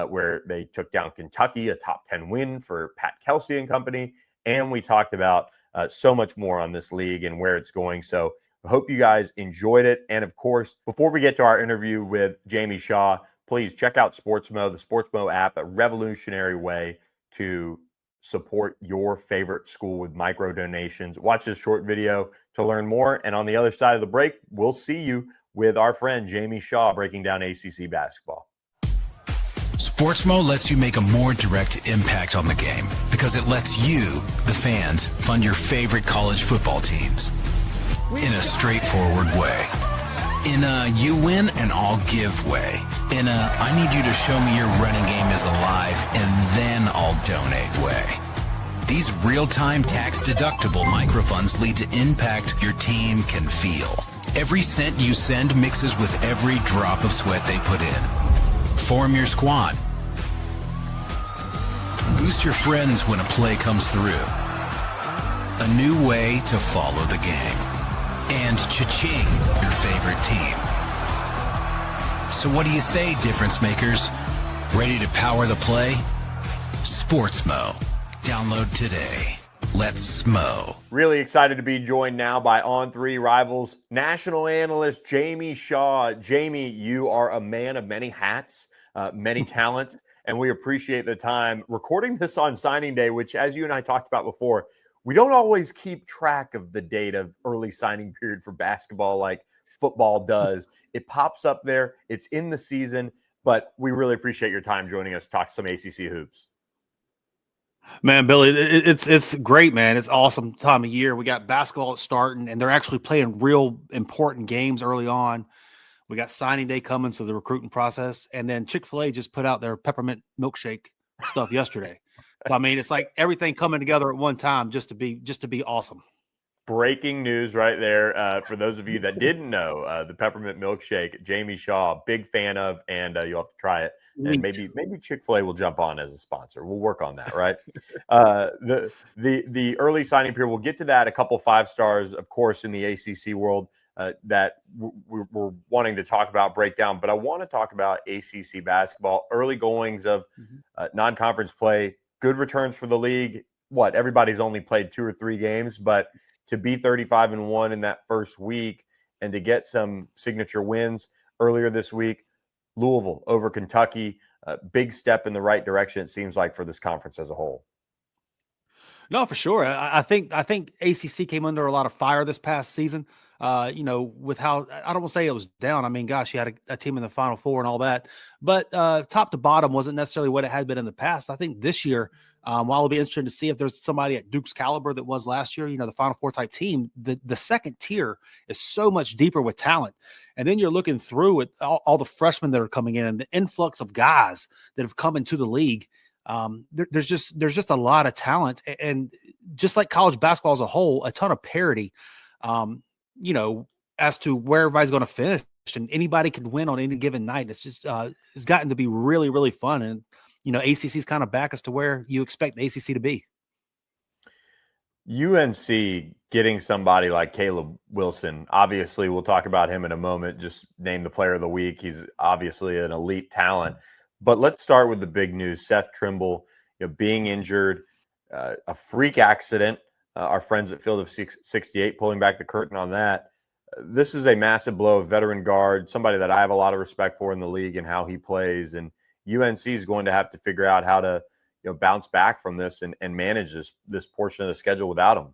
Speaker 1: where they took down Kentucky, a top 10 win for Pat Kelsey and company, and we talked about so much more on this league and where it's going. So I hope you guys enjoyed it. And of course, before we get to our interview with Jamie Shaw, please check out Sportsmo, the Sportsmo app, a revolutionary way to support your favorite school with micro donations. Watch this short video to learn more. And on the other side of the break, we'll see you with our friend Jamie Shaw breaking down ACC basketball.
Speaker 2: Sportsmo lets you make a more direct impact on the game because it lets you, the fans, fund your favorite college football teams in a straightforward way. In a you win and I'll give way. In a I need you to show me your running game is alive and then I'll donate way. These real-time tax-deductible microfunds lead to impact your team can feel. Every cent you send mixes with every drop of sweat they put in. Form your squad. Boost your friends when a play comes through. A new way to follow the game. And cha-ching, your favorite team. So what do you say, difference makers? Ready to power the play? Sportsmo. Download today. Let's smo.
Speaker 1: Really excited to be joined now by On3 Rivals national analyst Jamie Shaw. Jamie, you are a man of many hats, many talents, and we appreciate the time recording this on signing day, which, as you and I talked about before, we don't always keep track of the date of early signing period for basketball like football does. It pops up there. It's in the season, but we really appreciate your time joining us to talk some ACC hoops.
Speaker 3: Man, Billy, it's great, man. It's awesome time of year. We got basketball starting, and they're actually playing real important games early on. We got signing day coming, so the recruiting process, and then Chick-fil-A just put out their peppermint milkshake stuff yesterday. So I mean, it's like everything coming together at one time just to be awesome.
Speaker 1: Breaking news right there. For those of you that didn't know, the peppermint milkshake, Jamie Shaw, big fan of, and you'll have to try it. And maybe Chick-fil-A will jump on as a sponsor. We'll work on that, right? The early signing period, we'll get to that. A couple 5 stars, of course, in the ACC world that we're wanting to talk about, break down. But I want to talk about ACC basketball, early goings of non-conference play, good returns for the league. Everybody's only played 2 or 3 games, but to be 35-1 in that first week and to get some signature wins earlier this week, Louisville over Kentucky, a big step in the right direction, it seems like, for this conference as a whole.
Speaker 3: No, for sure. I think ACC came under a lot of fire this past season. With how, I don't want to say it was down. I mean, gosh, you had a team in the Final Four and all that, but top to bottom wasn't necessarily what it had been in the past. I think this year, while it'll be interesting to see if there's somebody at Duke's caliber that was last year, the Final Four type team, the second tier is so much deeper with talent. And then you're looking through at all the freshmen that are coming in and the influx of guys that have come into the league. There's just a lot of talent, and just like college basketball as a whole, a ton of parity, as to where everybody's going to finish, and anybody can win on any given night. It's just, it's gotten to be really, really fun. And, ACC's kind of back as to where you expect the ACC to be.
Speaker 1: UNC getting somebody like Caleb Wilson, obviously we'll talk about him in a moment, just named the player of the week. He's obviously an elite talent. But let's start with the big news. Seth Trimble, being injured, a freak accident. Our friends at Field of 68 pulling back the curtain on that. This is a massive blow. A veteran guard, somebody that I have a lot of respect for in the league and how he plays. And UNC is going to have to figure out how to bounce back from this and manage this portion of the schedule without him.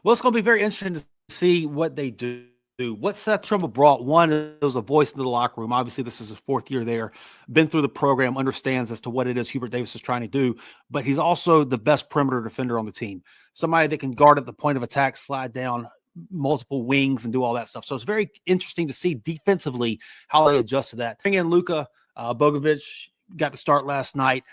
Speaker 3: Well, it's going to be very interesting to see what they do. What Seth Trimble brought, one, it was a voice into the locker room. Obviously, this is his 4th year there, been through the program, understands as to what it is Hubert Davis is trying to do, but he's also the best perimeter defender on the team. Somebody that can guard at the point of attack, slide down multiple wings, and do all that stuff. So it's very interesting to see defensively how they adjust to that. Bring in Luka Bogovic, got to start last night.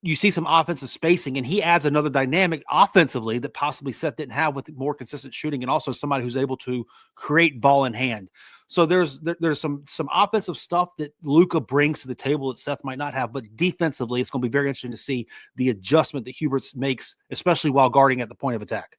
Speaker 3: You see some offensive spacing, and he adds another dynamic offensively that possibly Seth didn't have with more consistent shooting, and also somebody who's able to create ball in hand. So there's some offensive stuff that Luka brings to the table that Seth might not have, but defensively, it's going to be very interesting to see the adjustment that Hubert makes, especially while guarding at the point of attack.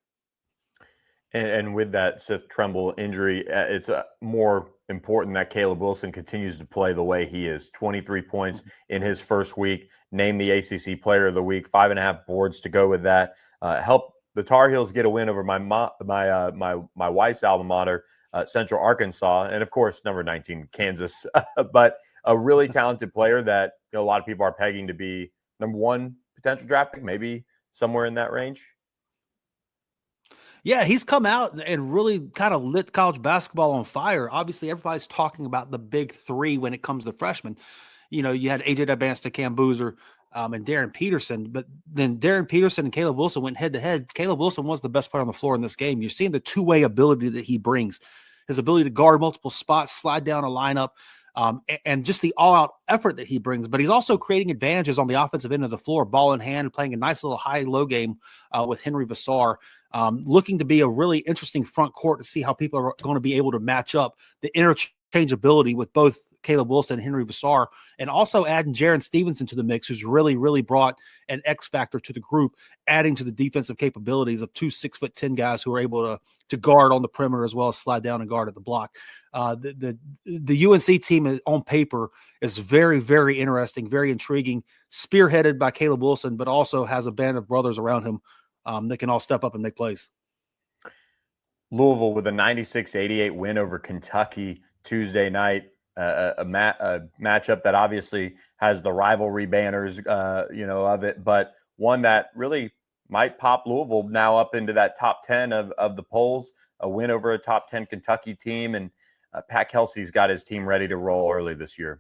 Speaker 1: And with that Seth Trimble injury, it's more important that Caleb Wilson continues to play the way he is. 23 points in his first week, named the ACC Player of the Week, 5.5 boards to go with that. Help the Tar Heels get a win over my wife's alma mater, Central Arkansas, and of course number 19 Kansas. But a really talented player that a lot of people are pegging to be number 1 potential draft pick, maybe somewhere in that range.
Speaker 3: Yeah, he's come out and really kind of lit college basketball on fire. Obviously, everybody's talking about the big 3 when it comes to freshmen. You had AJ Dybantz, Cam Boozer, and Darren Peterson. But then Darren Peterson and Caleb Wilson went head-to-head. Caleb Wilson was the best player on the floor in this game. You're seeing the two-way ability that he brings, his ability to guard multiple spots, slide down a lineup. and just the all-out effort that he brings. But he's also creating advantages on the offensive end of the floor, ball in hand, playing a nice little high-low game with Henry Vassar, looking to be a really interesting front court to see how people are going to be able to match up the interchangeability with both Caleb Wilson and Henry Vassar, and also adding Jaron Stevenson to the mix, who's really brought an X factor to the group, adding to the defensive capabilities of 2 6'10" guys who are able to guard on the perimeter as well as slide down and guard at the block. The UNC team on paper is very interesting, very intriguing, spearheaded by Caleb Wilson, but also has a band of brothers around him that can all step up and make plays.
Speaker 1: Louisville with a 96-88 win over Kentucky Tuesday night. A matchup that obviously has the rivalry banners, of it, but one that really might pop Louisville now up into that top 10 of the polls. A win over a top 10 Kentucky team, and Pat Kelsey's got his team ready to roll early this year.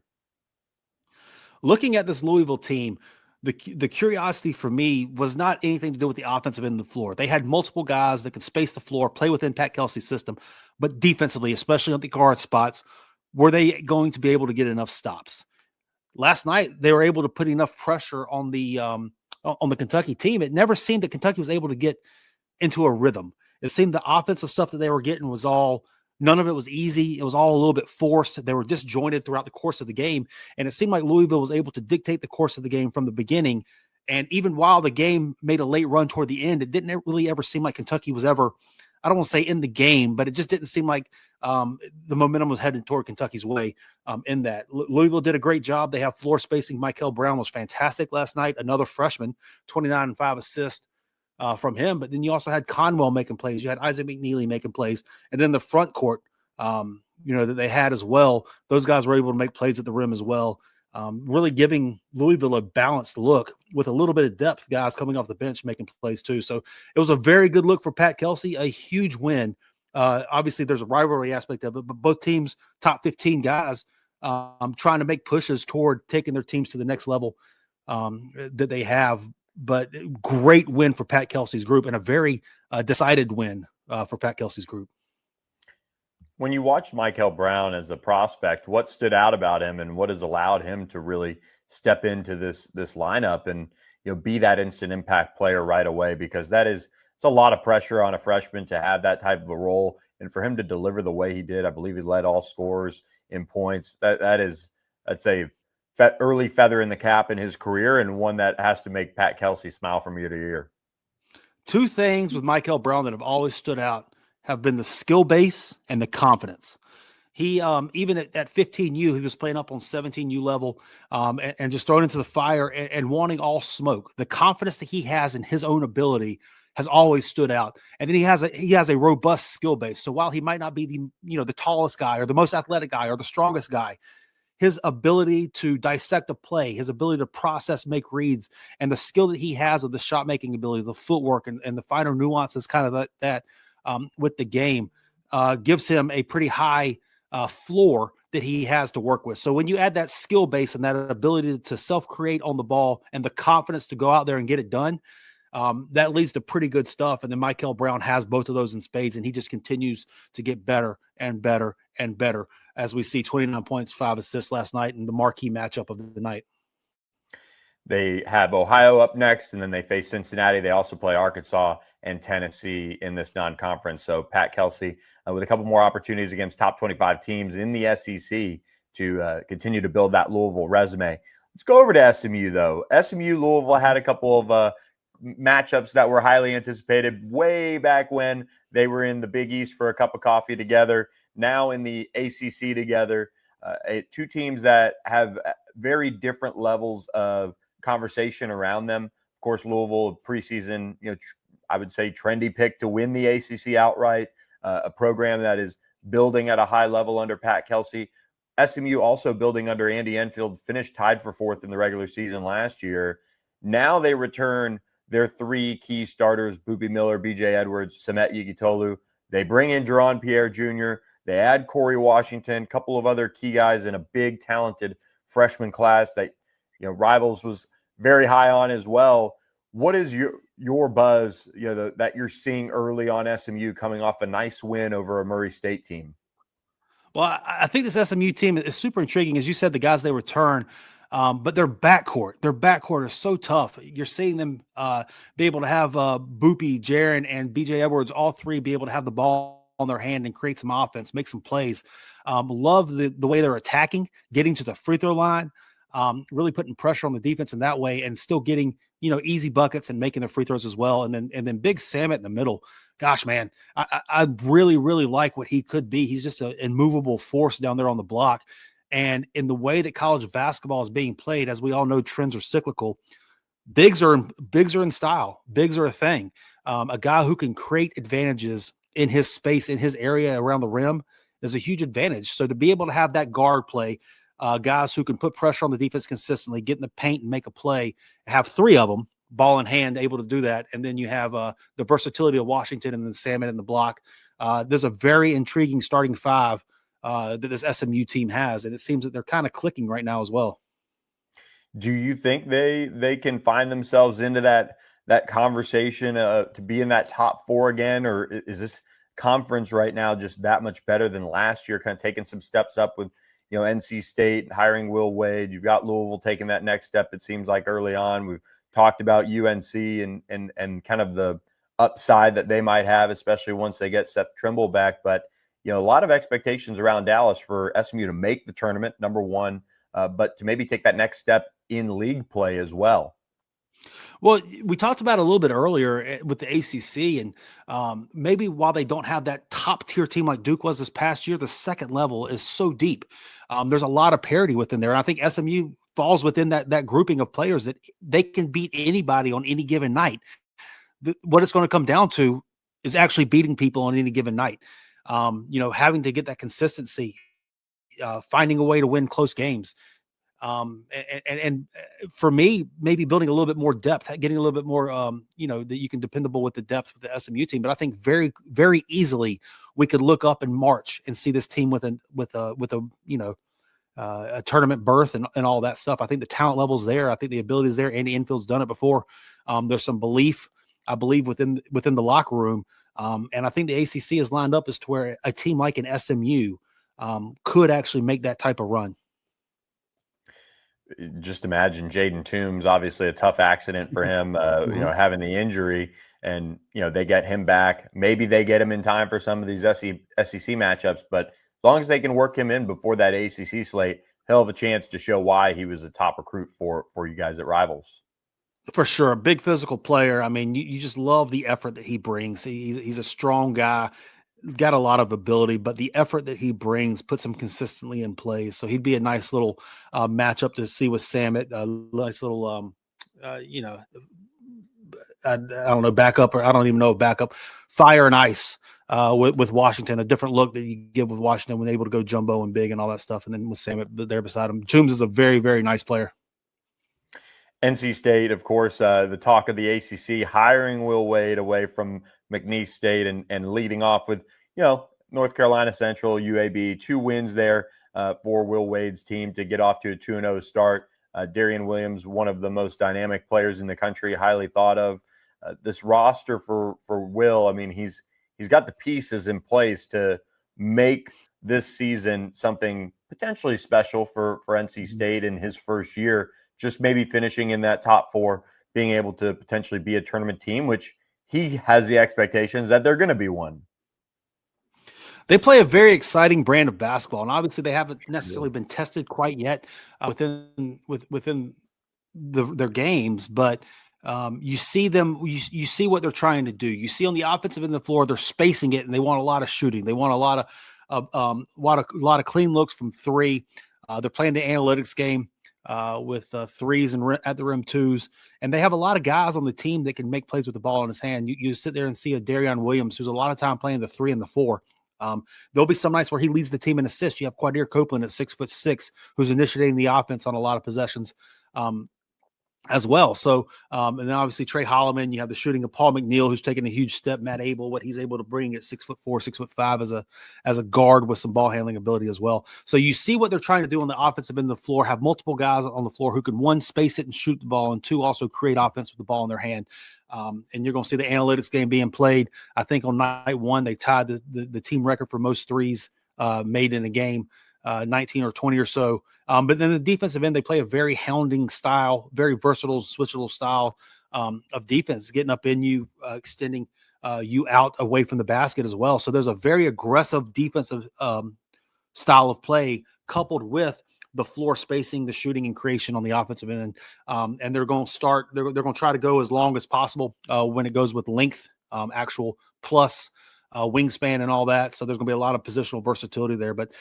Speaker 3: Looking at this Louisville team, the curiosity for me was not anything to do with the offensive end of the floor. They had multiple guys that could space the floor, play within Pat Kelsey's system, but defensively, especially on the guard spots, were they going to be able to get enough stops? Last night, they were able to put enough pressure on the Kentucky team. It never seemed that Kentucky was able to get into a rhythm. It seemed the offensive stuff that they were getting was none of it was easy. It was all a little bit forced. They were disjointed throughout the course of the game. And it seemed like Louisville was able to dictate the course of the game from the beginning. And even while the game made a late run toward the end, it didn't really ever seem like Kentucky was ever, I don't want to say in the game, but it just didn't seem like the momentum was headed toward Kentucky's way in that. Louisville did a great job. They have floor spacing. Michael Brown was fantastic last night. Another freshman, 29 and 5 assists from him. But then you also had Conwell making plays. You had Isaac McNeely making plays. And then the front court, that they had as well. Those guys were able to make plays at the rim as well. Really giving Louisville a balanced look with a little bit of depth, guys coming off the bench making plays too. So it was a very good look for Pat Kelsey, a huge win. Obviously, there's a rivalry aspect of it, but both teams, top 15 guys, trying to make pushes toward taking their teams to the next level that they have. But great win for Pat Kelsey's group, and a very decided win for Pat Kelsey's group.
Speaker 1: When you watched Michael Brown as a prospect, what stood out about him, and what has allowed him to really step into this lineup and be that instant impact player right away? Because it's a lot of pressure on a freshman to have that type of a role, and for him to deliver the way he did. I believe he led all scorers in points. That's a early feather in the cap in his career, and one that has to make Pat Kelsey smile from year to year.
Speaker 3: Two things with Michael Brown that have always stood out have been the skill base and the confidence. He, even at 15U, he was playing up on 17U level and just thrown into the fire and wanting all smoke. The confidence that he has in his own ability has always stood out. And then he has a robust skill base. So while he might not be the tallest guy or the most athletic guy or the strongest guy, his ability to dissect a play, his ability to process, make reads, and the skill that he has of the shot making ability, the footwork, and the finer nuances kind of that with the game gives him a pretty high floor that he has to work with. So when you add that skill base and that ability to self-create on the ball and the confidence to go out there and get it done, that leads to pretty good stuff. And then Michael Brown has both of those in spades, and he just continues to get better and better and better, as we see 29 points, 5 assists last night in the marquee matchup of the night.
Speaker 1: They have Ohio up next, and then they face Cincinnati. They also play Arkansas and Tennessee in this non-conference. So Pat Kelsey with a couple more opportunities against top 25 teams in the SEC to continue to build that Louisville resume. Let's go over to SMU, though. SMU Louisville had a couple of matchups that were highly anticipated way back when they were in the Big East for a cup of coffee together. Now in the ACC together, two teams that have very different levels of conversation around them. Of course, Louisville preseason, I would say trendy pick to win the ACC outright, a program that is building at a high level under Pat Kelsey. SMU also building under Andy Enfield, finished tied for 4th in the regular season last year. Now they return their 3 key starters, Boopy Miller, BJ Edwards, Samet Yigitolu. They bring in Jerron Pierre Jr., they add Corey Washington, a couple of other key guys in a big, talented freshman class that Rivals was very high on as well. What is your buzz that you're seeing early on SMU coming off a nice win over a Murray State team?
Speaker 3: Well, I think this SMU team is super intriguing. As you said, the guys they return, but their backcourt is so tough. You're seeing them be able to have Boopy, Jaron, and BJ Edwards, all three be able to have the ball on their hand and create some offense, make some plays. Love the way they're attacking, getting to the free throw line, really putting pressure on the defense in that way, and still getting easy buckets and making the free throws as well. And then Big Sam in the middle. Gosh, man, I really, really like what he could be. He's just an immovable force down there on the block. And in the way that college basketball is being played, as we all know, trends are cyclical. Bigs are in style. Bigs are a thing. A guy who can create advantages in his space, in his area around the rim, is a huge advantage. So to be able to have that guard play, guys who can put pressure on the defense consistently, get in the paint and make a play, have three of them, ball in hand, able to do that. And then you have the versatility of Washington and then Salmon in the block. There's a very intriguing starting five that this SMU team has, and it seems that they're kind of clicking right now as well.
Speaker 1: Do you think they can find themselves into that conversation to be in that top four again, or is this conference right now just that much better than last year, kind of taking some steps up with NC State hiring Will Wade? You've got Louisville taking that next step, it seems like, early on. We've talked about UNC and kind of the upside that they might have, especially once they get Seth Trimble back. But a lot of expectations around Dallas for SMU to make the tournament, number one, but to maybe take that next step in league play as well.
Speaker 3: Well, we talked about it a little bit earlier with the ACC, and maybe while they don't have that top tier team like Duke was this past year, the second level is so deep. There's a lot of parity within there. And I think SMU falls within that grouping of players that they can beat anybody on any given night. What it's going to come down to is actually beating people on any given night. Having to get that consistency, finding a way to win close games. And for me, maybe building a little bit more depth, getting a little bit more, that you can dependable with the depth with the SMU team. But I think very, very easily we could look up in March and see this team with a tournament berth and all that stuff. I think the talent level's there. I think the ability is there. Andy Enfield's done it before. There's some belief, I believe, within the locker room. And I think the ACC is lined up as to where a team like an SMU could actually make that type of run.
Speaker 1: Just imagine Jaden Toombs, obviously a tough accident for him, having the injury, and, they get him back. Maybe they get him in time for some of these SEC matchups, but as long as they can work him in before that ACC slate, he'll have a chance to show why he was a top recruit for you guys at Rivals.
Speaker 3: For sure. A big physical player. I mean, you just love the effort that he brings. He's a strong guy, got a lot of ability, but the effort that he brings puts him consistently in play. So he'd be a nice little matchup to see with Samet, a nice little, I don't know, backup, or I don't even know if backup, fire and ice with Washington, a different look that you give with Washington when able to go jumbo and big and all that stuff. And then with Samet there beside him, Toombs is a very, very nice player.
Speaker 1: NC State, of course, the talk of the ACC, hiring Will Wade away from McNeese State and leading off with, North Carolina Central, UAB, 2 wins there for Will Wade's team to get off to a 2-0 start. Darian Williams, one of the most dynamic players in the country, highly thought of. This roster for Will, I mean, he's got the pieces in place to make this season something potentially special for NC State in his first year. Just maybe finishing in that top 4, being able to potentially be a tournament team, which he has the expectations that they're going to be one.
Speaker 3: They play a very exciting brand of basketball, and obviously they haven't necessarily been tested quite yet within their games. But you see them, you see what they're trying to do. You see on the offensive end of the floor, they're spacing it, and they want a lot of shooting. They want a lot of clean looks from 3. They're playing the analytics game. With 3s and at the rim 2s. And they have a lot of guys on the team that can make plays with the ball in his hand. You sit there and see a Darian Williams, who's a lot of time playing the 3 and the 4. There'll be some nights where he leads the team in assists. You have Quadir Copeland at 6'6", who's initiating the offense on a lot of possessions. As well. So, and then obviously Trey Holloman, you have the shooting of Paul McNeil, who's taking a huge step. Matt Abel, what he's able to bring at 6'4", 6'5" as a guard with some ball handling ability as well. So you see what they're trying to do on the offensive end of the floor, have multiple guys on the floor who can, 1, space it and shoot the ball, and 2, also create offense with the ball in their hand. And you're going to see the analytics game being played. I think on night 1, they tied the team record for most 3s made in a game, 19 or 20 or so. But then the defensive end, they play a very hounding style, very versatile, switchable style of defense, getting up in you, extending you out away from the basket as well. So there's a very aggressive defensive style of play coupled with the floor spacing, the shooting and creation on the offensive end. And they're going to start, they're going to try to go as long as possible when it goes with length, actual plus wingspan and all that. So there's going to be a lot of positional versatility there, but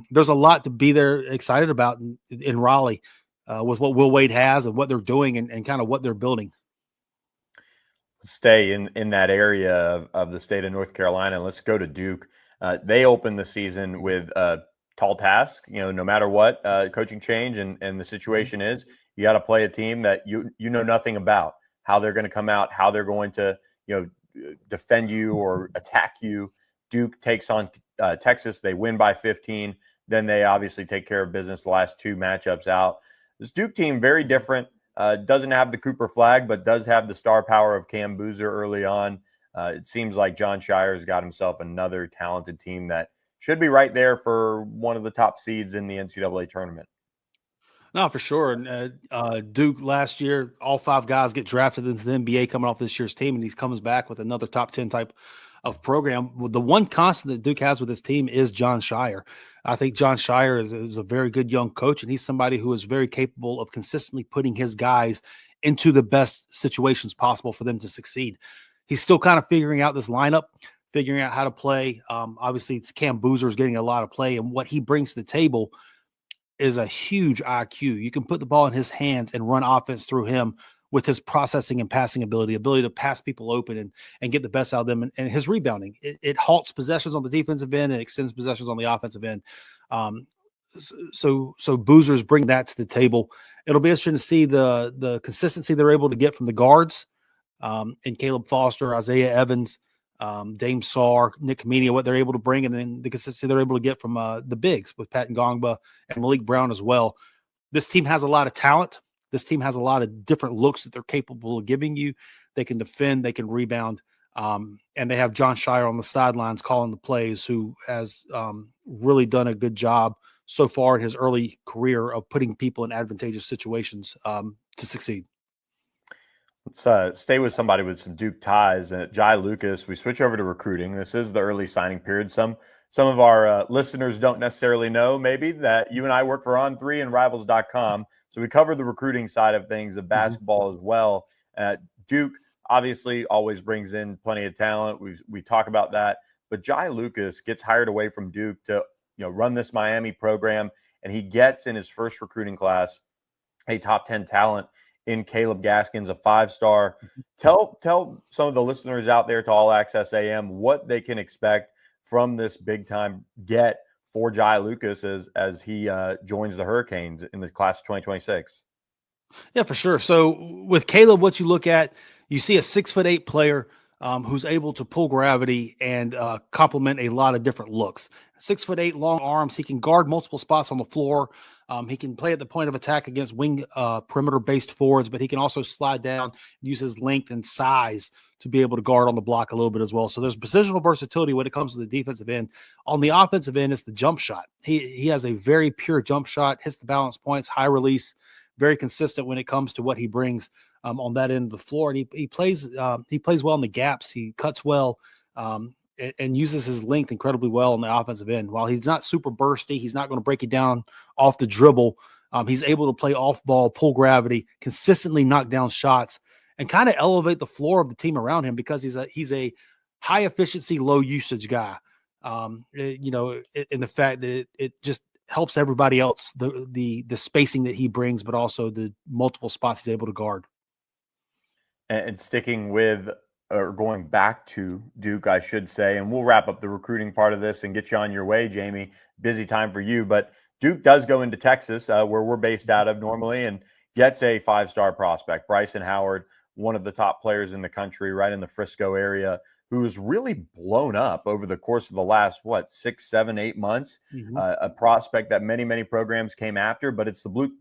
Speaker 3: there's a lot to be there excited about in Raleigh with what Will Wade has and what they're doing and kind of what they're building.
Speaker 1: Stay in that area of the state of North Carolina. Let's go to Duke. They opened the season with a tall task. No matter what coaching change and the situation is, you got to play a team that you know nothing about, how they're going to come out, how they're going to defend you or attack you. Duke takes on Texas. They win by 15. Then they obviously take care of business the last two matchups out. This Duke team, very different. Doesn't have the Cooper flag, but does have the star power of Cam Boozer early on. It seems like John Shire's got himself another talented team that should be right there for one of the top seeds in the NCAA tournament.
Speaker 3: No, for sure. And Duke last year, all 5 guys get drafted into the NBA coming off this year's team, and he comes back with another top 10 type of program. The one constant that Duke has with his team is John Shire. I think John Shire is a very good young coach, and he's somebody who is very capable of consistently putting his guys into the best situations possible for them to succeed. He's still kind of figuring out this lineup, figuring out how to play. Obviously, it's Cam Boozer's getting a lot of play, and what he brings to the table is a huge IQ. You can put the ball in his hands and run offense through him with his processing and passing ability to pass people open and get the best out of them. And his rebounding, it halts possessions on the defensive end and extends possessions on the offensive end. So Boozer's bring that to the table. It'll be interesting to see the consistency they're able to get from the guards and Caleb Foster, Isaiah Evans, Dame Sarr, Nick Kamenia, what they're able to bring, and then the consistency they're able to get from the bigs with Pat Ngongba and Malik Brown as well. This team has a lot of talent. This team has a lot of different looks that they're capable of giving you. They can defend, they can rebound, and they have John Shire on the sidelines calling the plays, who has really done a good job so far in his early career of putting people in advantageous situations to succeed.
Speaker 1: Let's stay with somebody with some Duke ties. Jai Lucas, we switch over to recruiting. This is the early signing period. Some of our listeners don't necessarily know maybe that you and I work for On3 and Rivals.com. So we cover the recruiting side of things of basketball as well. Duke obviously always brings in plenty of talent. We talk about that. But Jai Lucas gets hired away from Duke to run this Miami program, and he gets in his first recruiting class a top 10 talent in Caleb Gaskins, a 5-star. Tell some of the listeners out there to All Access AM what they can expect from this big-time get for Jai Lucas as he joins the Hurricanes in the class of 2026.
Speaker 3: Yeah, for sure. So with Caleb, what you look at, you see a 6'8" player who's able to pull gravity and complement a lot of different looks. 6'8", long arms. He can guard multiple spots on the floor. He can play at the point of attack against wing perimeter-based forwards, but he can also slide down, use his length and size to be able to guard on the block a little bit as well. So there's positional versatility when it comes to the defensive end. On the offensive end, it's the jump shot. He has a very pure jump shot, hits the balance points, high release, very consistent when it comes to what he brings on that end of the floor. And he plays well in the gaps. He cuts well and uses his length incredibly well on the offensive end. While he's not super bursty, he's not going to break it down off the dribble. He's able to play off ball, pull gravity, consistently knock down shots, and kind of elevate the floor of the team around him because he's a high efficiency, low usage guy. In the fact that it just helps everybody else, the spacing that he brings, but also the multiple spots he's able to guard.
Speaker 1: And sticking with, or going back to Duke, I should say, and we'll wrap up the recruiting part of this and get you on your way, Jamie. Busy time for you, but Duke does go into Texas, where we're based out of normally, and gets a 5-star prospect, Bryson Howard, one of the top players in the country, right in the Frisco area, who has really blown up over the course of the last, 6, 7, 8 months. A prospect that many programs came after, but it's the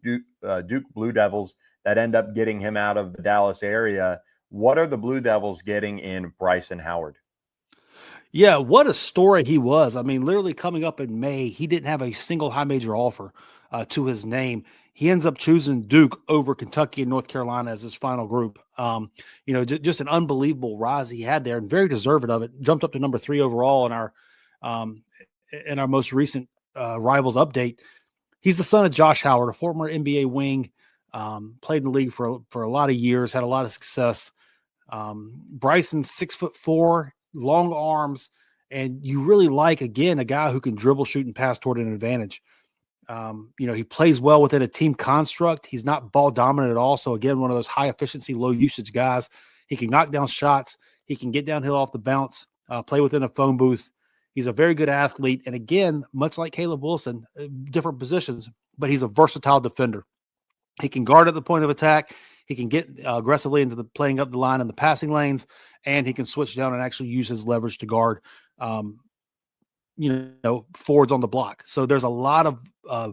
Speaker 1: Duke Blue Devils that end up getting him out of the Dallas area. What are the Blue Devils getting in Bryson Howard?
Speaker 3: Yeah, what a story he was. I mean, literally coming up in May, he didn't have a single high major offer to his name. He ends up choosing Duke over Kentucky and North Carolina as his final group. Just an unbelievable rise he had there, and very deserving of it. Jumped up to number 3 overall um, in our most recent rivals update. He's the son of Josh Howard, a former NBA wing. Played in the league for a lot of years, had a lot of success. Bryson's 6'4", long arms, and you really like, again, a guy who can dribble, shoot, and pass toward an advantage. He plays well within a team construct. He's not ball dominant at all. So again, one of those high efficiency, low usage guys. He can knock down shots. He can get downhill off the bounce, play within a phone booth. He's a very good athlete. And again, much like Caleb Wilson, different positions, but he's a versatile defender. He can guard at the point of attack. He can get aggressively into the playing up the line in the passing lanes, and he can switch down and actually use his leverage to guard, forwards on the block. So there's a lot of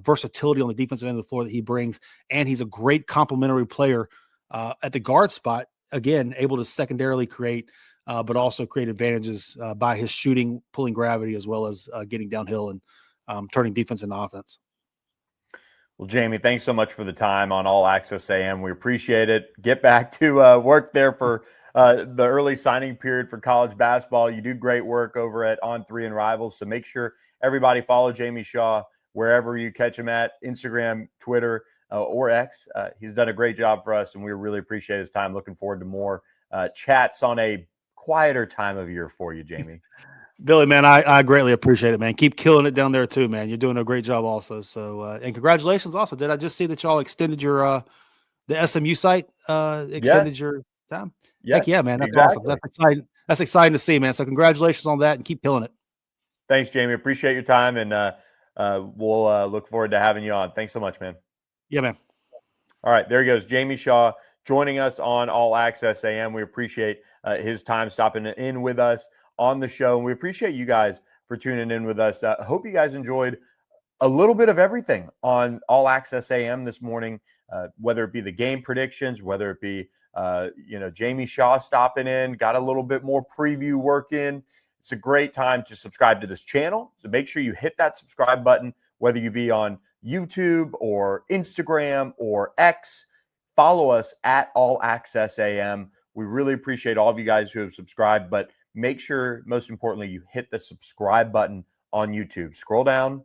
Speaker 3: versatility on the defensive end of the floor that he brings, and he's a great complementary player at the guard spot. Again, able to secondarily create, but also create advantages by his shooting, pulling gravity, as well as getting downhill and turning defense into offense.
Speaker 1: Well, Jamie, thanks so much for the time on All Access AM. We appreciate it. Get back to work there for the early signing period for college basketball. You do great work over at On3 and Rivals, so make sure everybody follow Jamie Shaw wherever you catch him at, Instagram, Twitter, or X. He's done a great job for us, and we really appreciate his time. Looking forward to more chats on a quieter time of year for you, Jamie.
Speaker 3: Billy, man, I greatly appreciate it, man. Keep killing it down there too, man. You're doing a great job also. So, and congratulations also. Did I just see that y'all extended your the SMU site extended your time?
Speaker 1: Yes,
Speaker 3: heck yeah, man. That's
Speaker 1: exactly.
Speaker 3: awesome. That's exciting. That's exciting to see, man. So congratulations on that and keep killing it.
Speaker 1: Thanks, Jamie. Appreciate your time, and we'll look forward to having you on. Thanks so much, man.
Speaker 3: Yeah, man.
Speaker 1: All right, there he goes. Jamie Shaw joining us on All Access AM. We appreciate his time stopping in with us on the show. And we appreciate you guys for tuning in with us. Hope you guys enjoyed a little bit of everything on All Access AM this morning, whether it be the game predictions, whether it be, Jamie Shaw stopping in, got a little bit more preview work in. It's a great time to subscribe to this channel. So make sure you hit that subscribe button, whether you be on YouTube or Instagram or X. Follow us at All Access AM. We really appreciate all of you guys who have subscribed, but make sure, most importantly, you hit the subscribe button on YouTube. Scroll down.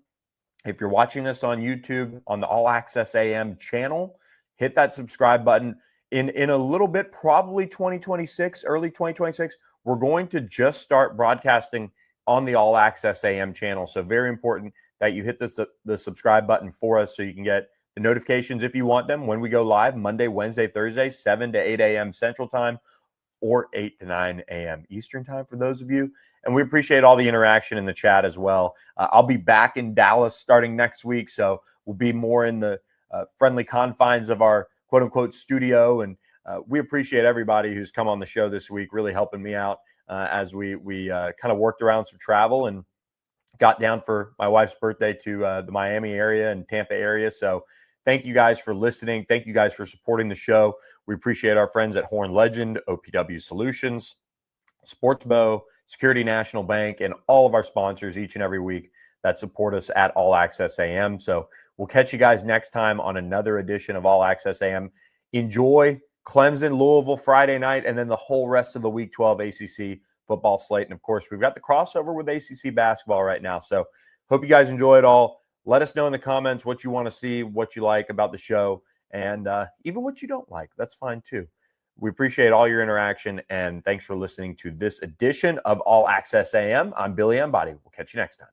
Speaker 1: If you're watching us on YouTube on the All Access AM channel, hit that subscribe button. In a little bit, probably 2026, early 2026, we're going to just start broadcasting on the All Access AM channel. So very important that you hit the subscribe button for us so you can get the notifications if you want them when we go live Monday, Wednesday, Thursday, 7 to 8 a.m. Central Time, or 8 to 9 a.m. Eastern Time for those of you. And we appreciate all the interaction in the chat as well. I'll be back in Dallas starting next week, so we'll be more in the friendly confines of our quote-unquote studio. And we appreciate everybody who's come on the show this week, really helping me out as we kind of worked around some travel and got down for my wife's birthday to the Miami area and Tampa area. So thank you guys for listening. Thank you guys for supporting the show. We appreciate our friends at Horn Legend, OPW Solutions, Sportsbow, Security National Bank, and all of our sponsors each and every week that support us at All Access AM. So we'll catch you guys next time on another edition of All Access AM. Enjoy Clemson, Louisville Friday night, and then the whole rest of the Week 12 ACC football slate. And, of course, we've got the crossover with ACC basketball right now. So hope you guys enjoy it all. Let us know in the comments what you want to see, what you like about the show, and even what you don't like. That's fine, too. We appreciate all your interaction, and thanks for listening to this edition of All Access AM. I'm Billy Embody. We'll catch you next time.